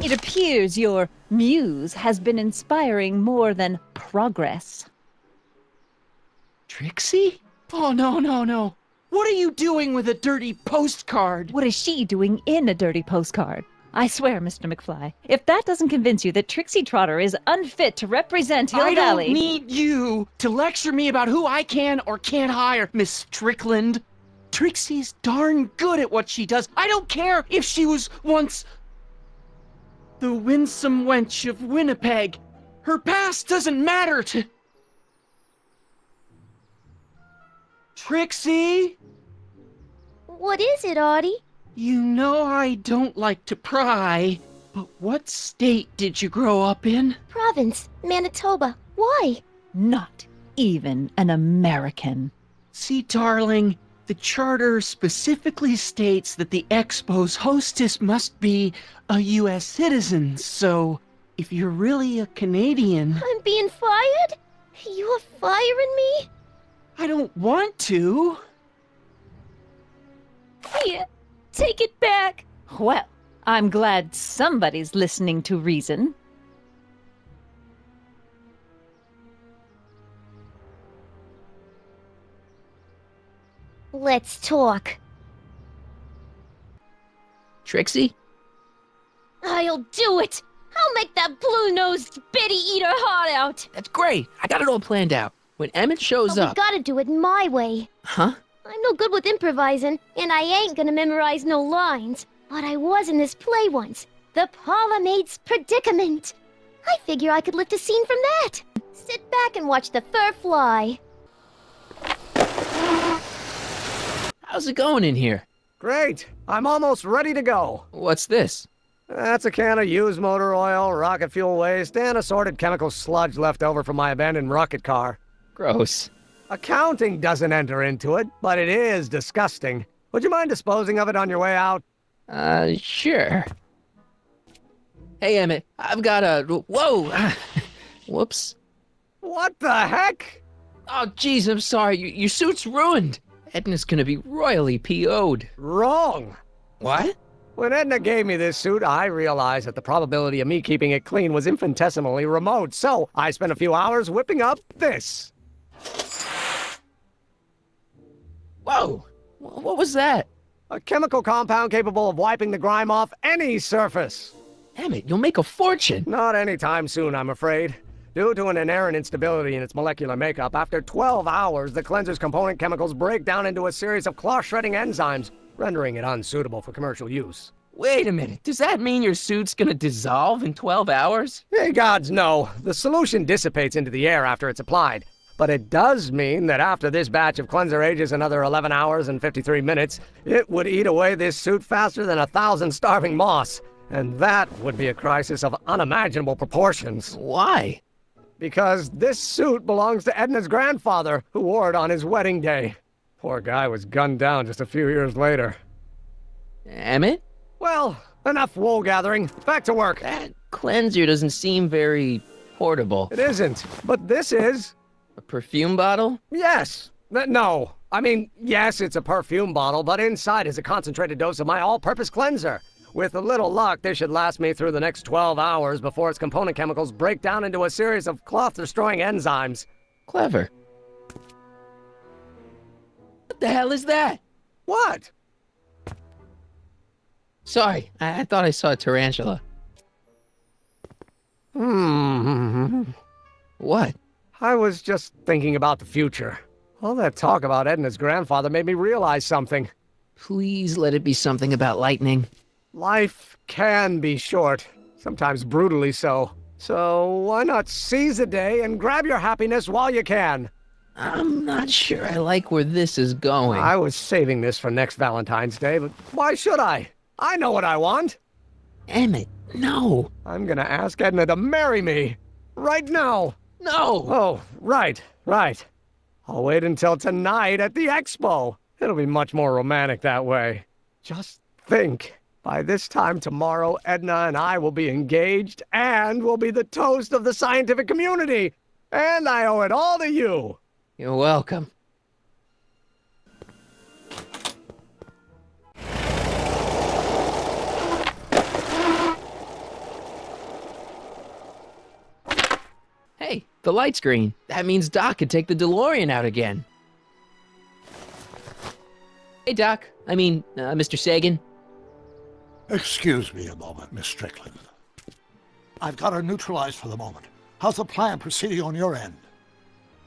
E: It appears your muse has been inspiring more than progress.
F: Trixie? Oh, no. What are you doing with a dirty postcard?
E: What is she doing in a dirty postcard? I swear, Mr. McFly, if that doesn't convince you that Trixie Trotter is unfit to represent Hill Valley...
F: I don't need you to lecture me about who I can or can't hire, Miss Strickland. Trixie's darn good at what she does. I don't care if she was once the winsome wench of Winnipeg. Her past doesn't matter to... Trixie?
M: What is it, Audie?
F: You know I don't like to pry, but what state did you grow up in?
M: Province, Manitoba. Why?
E: Not even an American.
F: See, darling, the charter specifically states that the Expo's hostess must be a U.S. citizen, so if you're really a Canadian...
M: I'm being fired? You're firing me?
F: I don't want to.
M: Here, take it back.
E: Well, I'm glad somebody's listening to reason.
M: Let's talk.
A: Trixie?
M: I'll do it! I'll make that blue-nosed bitty eat her heart out!
A: That's great. I got it all planned out. When Emmet shows
M: But
A: up...
M: we gotta do it my way.
A: Huh?
M: I'm no good with improvising, and I ain't gonna memorize no lines. But I was in this play once. The Parlourmaid's Predicament. I figure I could lift a scene from that. Sit back and watch the fur fly.
A: How's it going in here?
D: Great. I'm almost ready to go.
A: What's this?
D: That's a can of used motor oil, rocket fuel waste, and assorted chemical sludge left over from my abandoned rocket car.
A: Gross.
D: Accounting doesn't enter into it, but it is disgusting. Would you mind disposing of it on your way out?
A: Sure. Hey, Emmett, I've got a... Whoa! Whoops.
D: What the heck?
A: Oh, jeez, I'm sorry. Your suit's ruined. Edna's gonna be royally PO'd.
D: Wrong.
A: What?
D: When Edna gave me this suit, I realized that the probability of me keeping it clean was infinitesimally remote, so I spent a few hours whipping up this.
A: Whoa! What was that?
D: A chemical compound capable of wiping the grime off any surface.
A: Emmett, you'll make a fortune.
D: Not anytime soon, I'm afraid. Due to an inherent instability in its molecular makeup, after 12 hours, the cleanser's component chemicals break down into a series of cloth-shredding enzymes, rendering it unsuitable for commercial use.
A: Wait a minute, does that mean your suit's gonna dissolve in 12 hours?
D: Hey, gods, no. The solution dissipates into the air after it's applied. But it does mean that after this batch of cleanser ages another 11 hours and 53 minutes, it would eat away this suit faster than 1,000 starving moths. And that would be a crisis of unimaginable proportions.
A: Why?
D: Because this suit belongs to Edna's grandfather, who wore it on his wedding day. Poor guy was gunned down just a few years later.
A: Emmett?
D: Well, enough wool gathering. Back to work.
A: That cleanser doesn't seem very portable.
D: It isn't, but this is.
A: A perfume bottle?
D: Yes. No. I mean, yes, it's a perfume bottle, but inside is a concentrated dose of my all-purpose cleanser. With a little luck, this should last me through the next 12 hours before its component chemicals break down into a series of cloth-destroying enzymes.
A: Clever. What the hell is that?
D: What?
A: Sorry, I thought I saw a tarantula. What?
D: I was just thinking about the future. All that talk about Edna's grandfather made me realize something.
A: Please let it be something about lightning.
D: Life can be short, sometimes brutally so. So why not seize the day and grab your happiness while you can?
A: I'm not sure I like where this is going.
D: I was saving this for next Valentine's Day, but why should I? I know what I want.
A: Emmett, no.
D: I'm gonna ask Edna to marry me. Right now.
A: No.
D: Oh, right. I'll wait until tonight at the expo. It'll be much more romantic that way. Just think. By this time tomorrow, Edna and I will be engaged and will be the toast of the scientific community. And I owe it all to you.
A: You're welcome. Hey, the light's green. That means Doc could take the DeLorean out again. Hey, Doc. Mr. Sagan.
B: Excuse me a moment, Miss Strickland. I've got her neutralized for the moment. How's the plan proceeding on your end?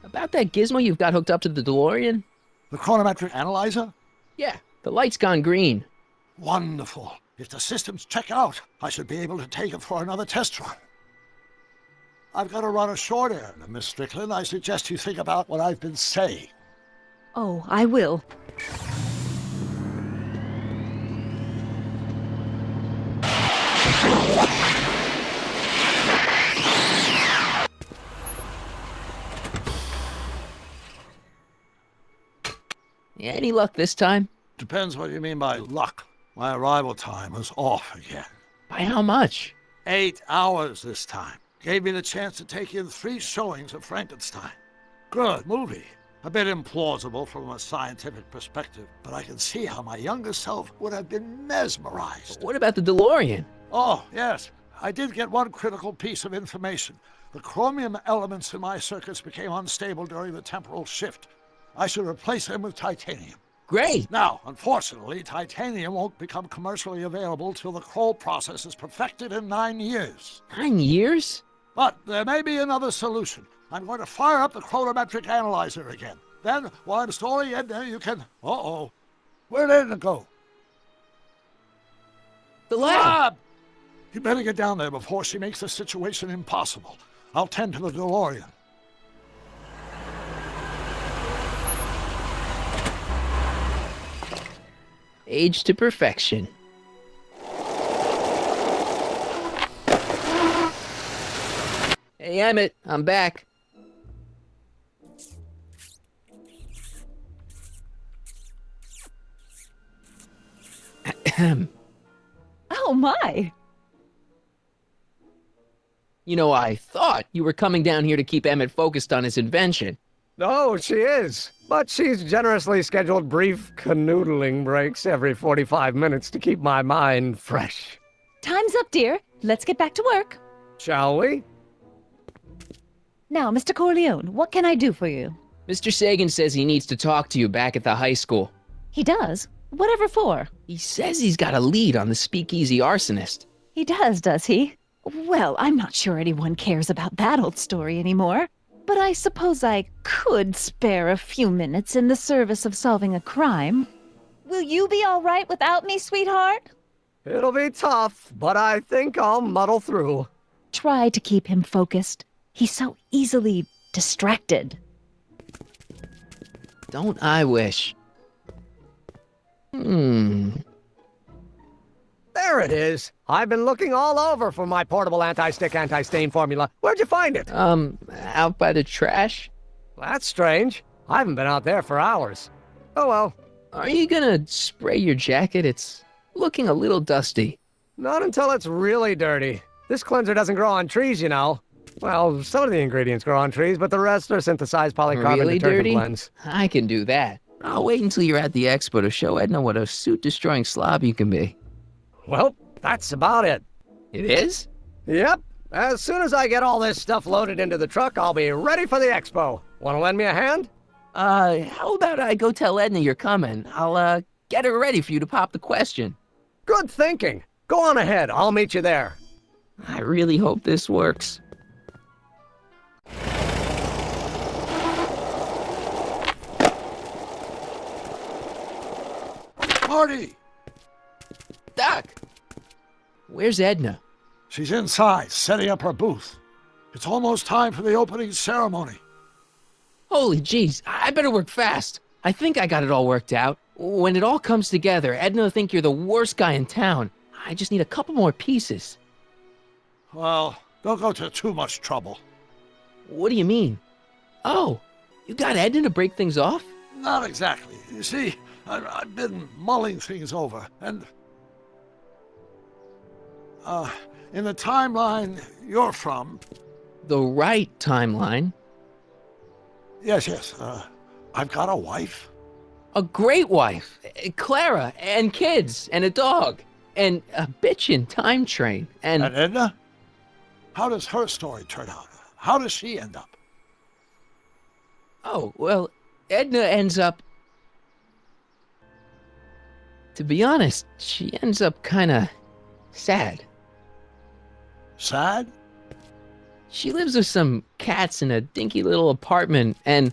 A: About that gizmo you've got hooked up to the DeLorean?
B: The chronometric analyzer?
A: Yeah, the light's gone green.
B: Wonderful. If the systems check out, I should be able to take it for another test run. I've got to run a short errand, Miss Strickland. I suggest you think about what I've been saying.
E: Oh, I will.
A: Any luck this time?
B: Depends what you mean by luck. My arrival time was off again.
A: By how much?
B: 8 hours this time. Gave me the chance to take in 3 showings of Frankenstein. Good movie. A bit implausible from a scientific perspective, but I can see how my younger self would have been mesmerized.
A: What about the DeLorean?
B: Oh, yes. I did get one critical piece of information. The chromium elements in my circuits became unstable during the temporal shift. I should replace them with titanium.
A: Great!
B: Now, unfortunately, titanium won't become commercially available till the Kroll process is perfected in 9 years.
A: 9 years?
B: But there may be another solution. I'm going to fire up the chronometric analyzer again. Then, while I'm storing Edna, you can... Uh-oh. Where did Edna go?
A: The lab!
B: You better get down there before she makes the situation impossible. I'll tend to the DeLorean.
A: Age to perfection. Hey, Emmett, I'm back. Ahem.
E: Oh my!
A: You know, I thought you were coming down here to keep Emmet focused on his invention.
D: No, she is. But she's generously scheduled brief canoodling breaks every 45 minutes to keep my mind fresh.
E: Time's up, dear. Let's get back to work.
D: Shall we?
E: Now, Mr. Corleone, what can I do for you?
A: Mr. Sagan says he needs to talk to you back at the high school.
E: He does? Whatever for?
A: He says he's got a lead on the speakeasy arsonist.
E: He does he? Well, I'm not sure anyone cares about that old story anymore. But I suppose I could spare a few minutes in the service of solving a crime. Will you be all right without me, sweetheart?
D: It'll be tough, but I think I'll muddle through.
E: Try to keep him focused. He's so easily distracted.
A: Don't I wish?
D: There it is. I've been looking all over for my portable anti-stick, anti-stain formula. Where'd you find it?
A: Out by the trash.
D: That's strange. I haven't been out there for hours. Oh well.
A: Are you gonna spray your jacket? It's looking a little dusty.
D: Not until it's really dirty. This cleanser doesn't grow on trees, you know. Well, some of the ingredients grow on trees, but the rest are synthesized polycarbonate
A: Really
D: detergent
A: dirty?
D: blends.
A: I can do that. I'll wait until you're at the expo to show Edna what a suit-destroying slob you can be.
D: Well, that's about it.
A: It is?
D: Yep. As soon as I get all this stuff loaded into the truck, I'll be ready for the expo. Want to lend me a hand?
A: How about I go tell Edna you're coming? I'll, get her ready for you to pop the question.
D: Good thinking. Go on ahead. I'll meet you there.
A: I really hope this works.
B: Marty!
A: Doc! Where's Edna?
B: She's inside, setting up her booth. It's almost time for the opening ceremony.
A: Holy jeez, I better work fast. I think I got it all worked out. When it all comes together, Edna will think you're the worst guy in town. I just need a couple more pieces.
B: Well, don't go to too much trouble.
A: What do you mean? Oh, you got Edna to break things off?
B: Not exactly. You see, I've been mulling things over, and in the timeline you're from...
A: The right timeline?
B: Yes, I've got a wife.
A: A great wife, Clara, and kids, and a dog, and a bitchin' time train, and...
B: And Edna? How does her story turn out? How does she end up?
A: Oh, well, Edna ends up... To be honest, she ends up kinda sad.
B: Sad?
A: She lives with some cats in a dinky little apartment, and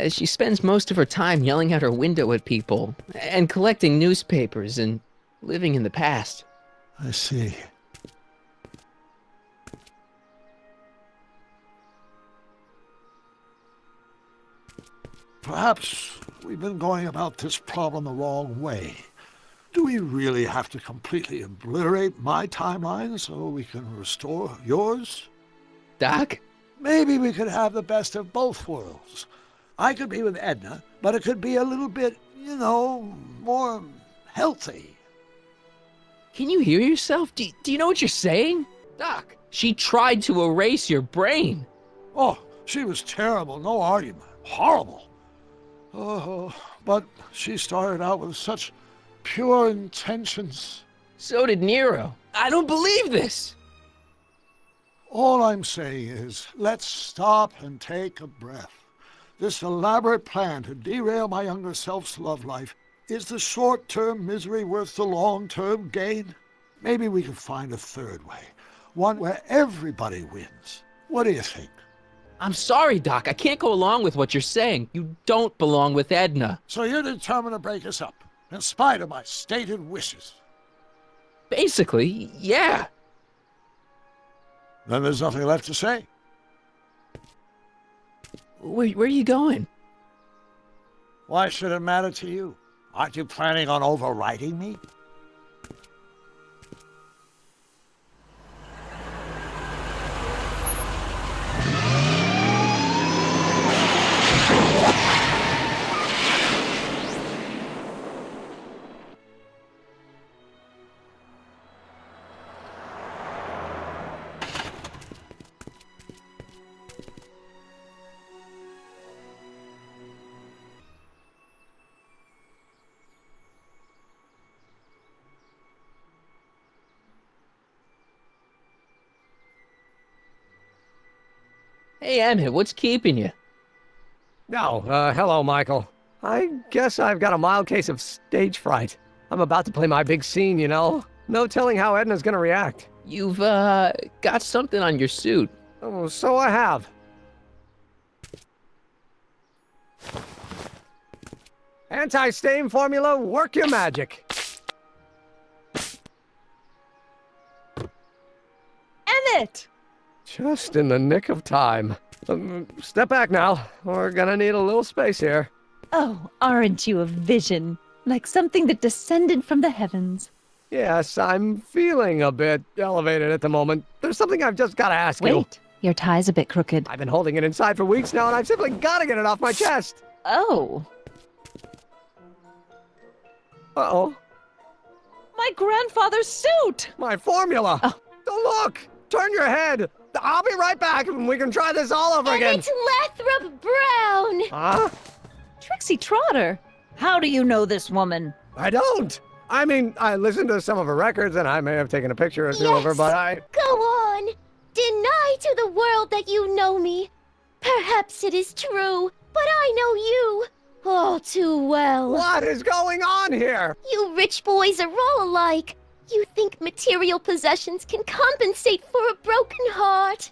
A: she spends most of her time yelling out her window at people, and collecting newspapers, and living in the past.
B: I see. Perhaps we've been going about this problem the wrong way. Do we really have to completely obliterate my timeline so we can restore yours?
A: Doc?
B: Maybe we could have the best of both worlds. I could be with Edna, but it could be a little bit, you know, more healthy.
A: Can you hear yourself? Do you know what you're saying? Doc, she tried to erase your brain.
B: Oh, she was terrible, no argument. Horrible. Oh, but she started out with such pure intentions.
A: So did Nero. I don't believe this.
B: All I'm saying is, let's stop and take a breath. This elaborate plan to derail my younger self's love life, is the short-term misery worth the long-term gain? Maybe we can find a third way, one where everybody wins. What do you think?
A: I'm sorry, Doc. I can't go along with what you're saying. You don't belong with Edna.
B: So you're determined to break us up, in spite of my stated wishes?
A: Basically, yeah.
B: Then there's nothing left to say.
A: Where are you going?
B: Why should it matter to you? Aren't you planning on overriding me?
A: Hey, Emmett, what's keeping you?
D: No, hello, Michael. I guess I've got a mild case of stage fright. I'm about to play my big scene, you know? No telling how Edna's gonna react.
A: You've, got something on your suit.
D: Oh, so I have. Anti-stain formula, work your magic.
E: Emmett!
D: Just in the nick of time. Step back now. We're gonna need a little space here.
E: Oh, aren't you a vision? Like something that descended from the heavens.
D: Yes, I'm feeling a bit elevated at the moment. There's something I've just gotta ask you.
E: Wait, your tie's a bit crooked.
D: I've been holding it inside for weeks now, and I've simply gotta get it off my chest.
E: Oh.
D: Uh-oh.
E: My grandfather's suit!
D: My formula!
E: Oh.
D: Don't look! Turn your head! I'll be right back, and we can try this all over again.
M: Emmet Lathrop Brown!
D: Huh?
E: Trixie Trotter! How do you know this woman?
D: I don't! I mean, I listened to some of her records, and I may have taken a picture or two of her, but I...
M: Go on! Deny to the world that you know me. Perhaps it is true, but I know you all too well.
D: What is going on here?
M: You rich boys are all alike. You think material possessions can compensate for a broken heart.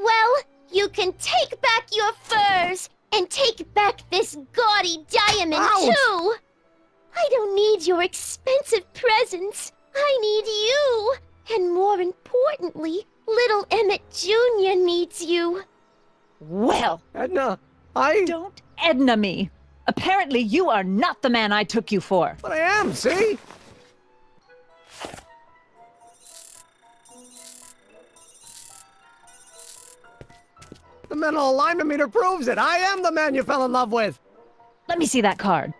M: Well, you can take back your furs and take back this gaudy diamond, too. I don't need your expensive presents. I need you. And more importantly, little Emmet Jr. needs you.
E: Well,
D: Edna,
E: Don't Edna me. Apparently you are not the man I took you for.
D: But I am, see? The mental alignment meter proves it. I am the man you fell in love with.
E: Let me see that card.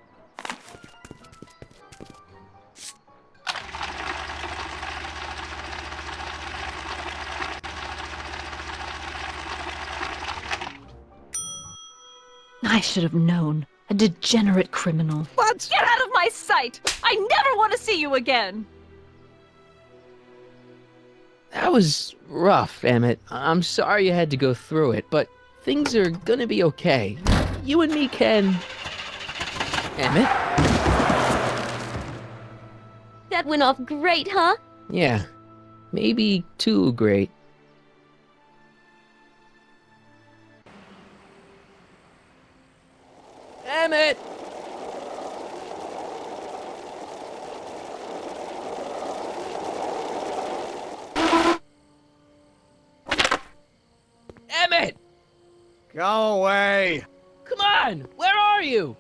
E: I should have known. A degenerate criminal.
D: What?
E: Get out of my sight! I never want to see you again!
A: That was rough, Emmett. I'm sorry you had to go through it, but things are gonna be okay. You and me can... Emmett?
M: That went off great, huh?
A: Yeah, maybe too great. Emmett! Emmett!
D: Go away.
A: Come on! Where are you?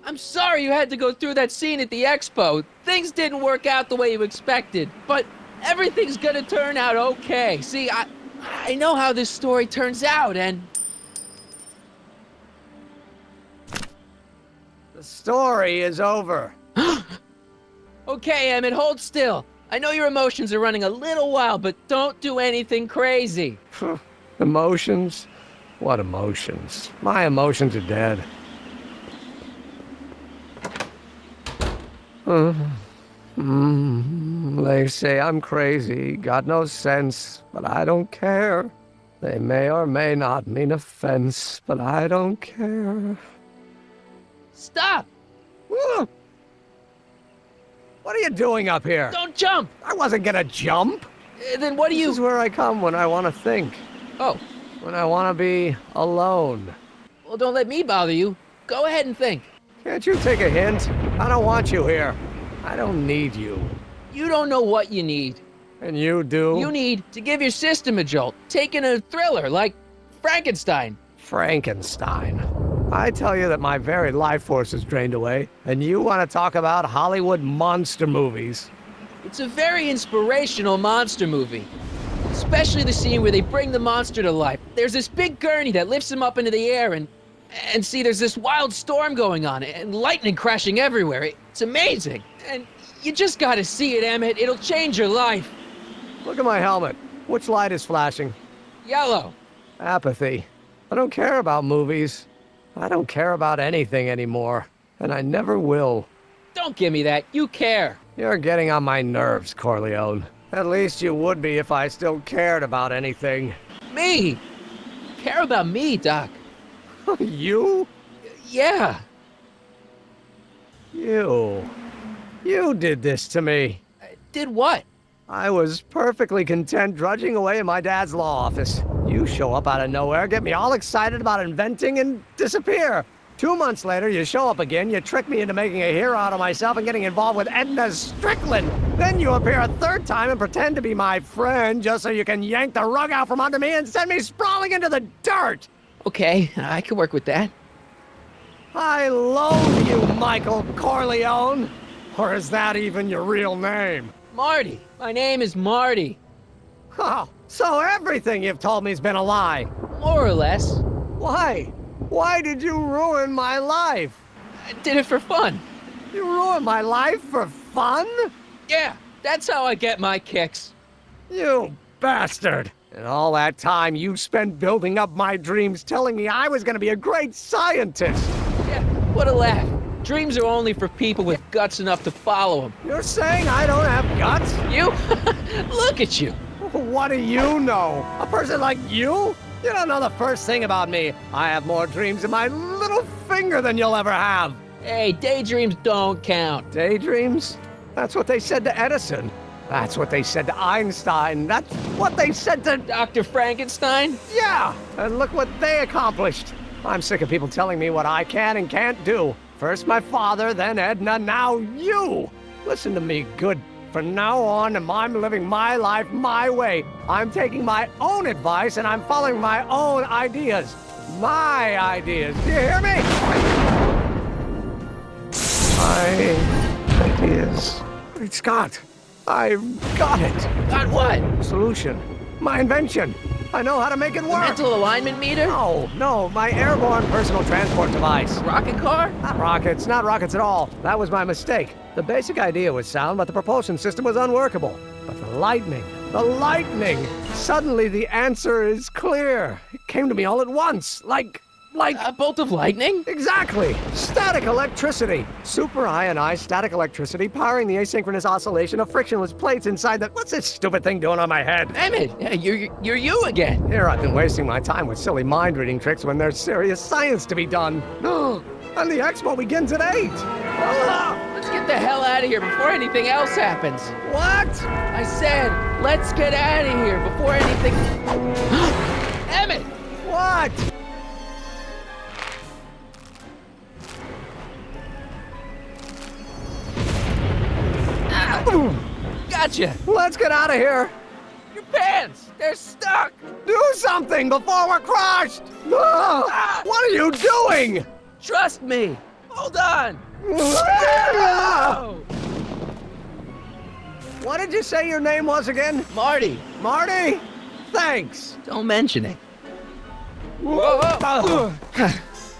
A: I'm sorry you had to go through that scene at the expo. Things didn't work out the way you expected, but everything's gonna turn out okay. See, I know how this story turns out, and...
D: The story is over.
A: Okay, Emmett, hold still. I know your emotions are running a little wild, but don't do anything crazy.
D: Emotions? What emotions? My emotions are dead. They say I'm crazy, got no sense, but I don't care. They may or may not mean offense, but I don't care.
A: Stop!
D: What are you doing up here?
A: Don't jump!
D: I wasn't gonna jump.
A: Then what do you...
D: This is where I come when I want to think.
A: Oh.
D: When I want to be alone.
A: Well, don't let me bother you. Go ahead and think.
D: Can't you take a hint? I don't want you here. I don't need you.
A: You don't know what you need.
D: And you do?
A: You need to give your system a jolt. Take in a thriller like Frankenstein.
D: Frankenstein. I tell you that my very life force is drained away, and you want to talk about Hollywood monster movies.
A: It's a very inspirational monster movie. Especially the scene where they bring the monster to life. There's this big gurney that lifts him up into the air, and see, there's this wild storm going on, and lightning crashing everywhere. It's amazing. And you just gotta see it, Emmett. It'll change your life.
D: Look at my helmet. Which light is flashing?
A: Yellow.
D: Apathy. I don't care about movies. I don't care about anything anymore. And I never will.
A: Don't give me that. You care.
D: You're getting on my nerves, Corleone. At least you would be if I still cared about anything.
A: Me! Care about me, Doc.
D: You?
A: Yeah.
D: You did this to me.
A: Did what?
D: I was perfectly content drudging away in my dad's law office. You show up out of nowhere, get me all excited about inventing, and disappear. 2 months later, you show up again, you trick me into making a hero out of myself and getting involved with Edna Strickland. Then you appear a third time and pretend to be my friend just so you can yank the rug out from under me and send me sprawling into the dirt.
A: Okay, I can work with that.
D: I loathe you, Michael Corleone. Or is that even your real name?
A: Marty. My name is Marty.
D: Oh, so everything you've told me's been a lie.
A: More or less.
D: Why? Why did you ruin my life?
A: I did it for fun.
D: You ruined my life for fun?
A: Yeah, that's how I get my kicks.
D: You bastard. And all that time you spent building up my dreams, telling me I was gonna be a great scientist.
A: Yeah, what a laugh. Dreams are only for people with guts enough to follow them.
D: You're saying I don't have guts?
A: You? Look at you.
D: What do you know? A person like you? You don't know the first thing about me. I have more dreams in my little finger than you'll ever have.
A: Hey, daydreams don't count.
D: Daydreams? That's what they said to Edison. That's what they said to Einstein. That's what they said to
A: Dr. Frankenstein?
D: Yeah, and look what they accomplished. I'm sick of people telling me what I can and can't do. First my father, then Edna, now you. Listen to me good. From now on, I'm living my life my way. I'm taking my own advice and I'm following my own ideas. My ideas. Do you hear me? My ideas. Great Scott. I've got it.
A: Got what?
D: Solution. My invention. I know how to make it work.
A: Mental alignment meter?
D: No, my airborne personal transport device.
A: Rocket car?
D: Not rockets at all. That was my mistake. The basic idea was sound, but the propulsion system was unworkable. But the lightning. Suddenly the answer is clear. It came to me all at once, like
A: a bolt of lightning?
D: Exactly. Static electricity. Super ionized static electricity powering the asynchronous oscillation of frictionless plates inside the... What's this stupid thing doing on my head?
A: Emmett, you're you again.
D: Here I've been wasting my time with silly mind-reading tricks when there's serious science to be done. And the expo begins at 8.
A: Let's get the hell out of here before anything else happens.
D: What?
A: I said, let's get out of here before anything... Emmett!
D: What?
A: Gotcha!
D: Let's get out of here!
A: Your pants! They're stuck!
D: Do something before we're crushed! What are you doing?
A: Trust me! Hold on!
D: What did you say your name was again?
A: Marty.
D: Marty? Thanks.
A: Don't mention it.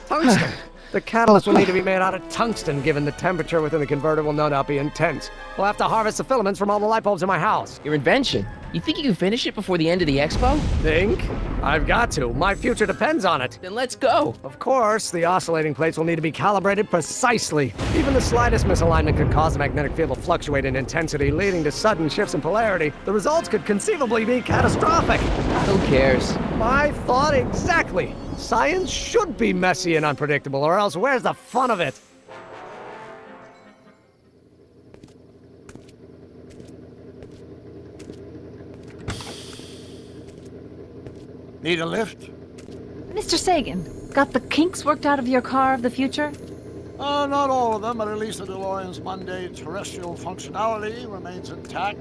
D: Tungsten. The catalyst will need to be made out of tungsten, given the temperature within the converter will no doubt be intense. We'll have to harvest the filaments from all the light bulbs in my house.
A: Your invention? You think you can finish it before the end of the expo?
D: Think? I've got to. My future depends on it.
A: Then let's go.
D: Of course, the oscillating plates will need to be calibrated precisely. Even the slightest misalignment could cause the magnetic field to fluctuate in intensity, leading to sudden shifts in polarity. The results could conceivably be catastrophic.
A: Who cares?
D: I thought exactly. Science should be messy and unpredictable, or else where's the fun of it?
B: Need a lift?
E: Mr. Sagan, got the kinks worked out of your car of the future?
B: Not all of them, but at least the DeLorean's mundane terrestrial functionality remains intact.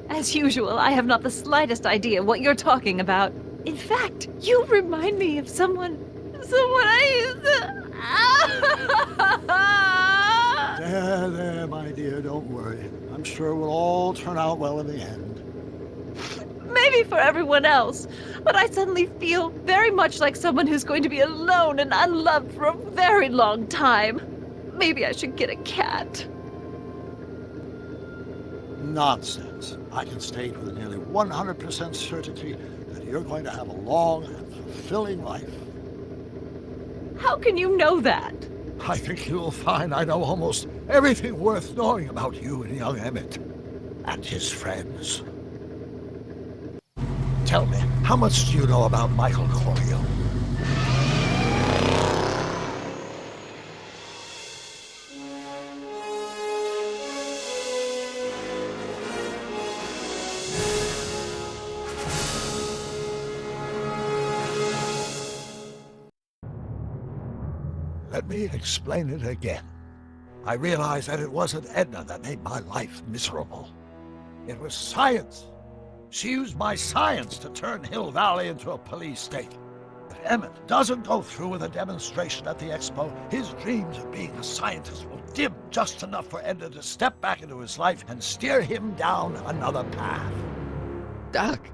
E: As usual, I have not the slightest idea what you're talking about. In fact, you remind me of someone I used to...
B: There, my dear, don't worry. I'm sure we'll all turn out well in the end.
E: Maybe for everyone else, but I suddenly feel very much like someone who's going to be alone and unloved for a very long time. Maybe I should get a cat.
B: Nonsense. I can state with nearly 100% certainty that you're going to have a long and fulfilling life.
E: How can you know that?
B: I think you'll find I know almost everything worth knowing about you and young Emmet and his friends. Tell me, how much do you know about Michael Corleone? Let me explain it again. I realized that it wasn't Edna that made my life miserable. It was science. She used my science to turn Hill Valley into a police state. If Emmet doesn't go through with a demonstration at the expo, his dreams of being a scientist will dim just enough for Edna to step back into his life and steer him down another path.
A: Doc,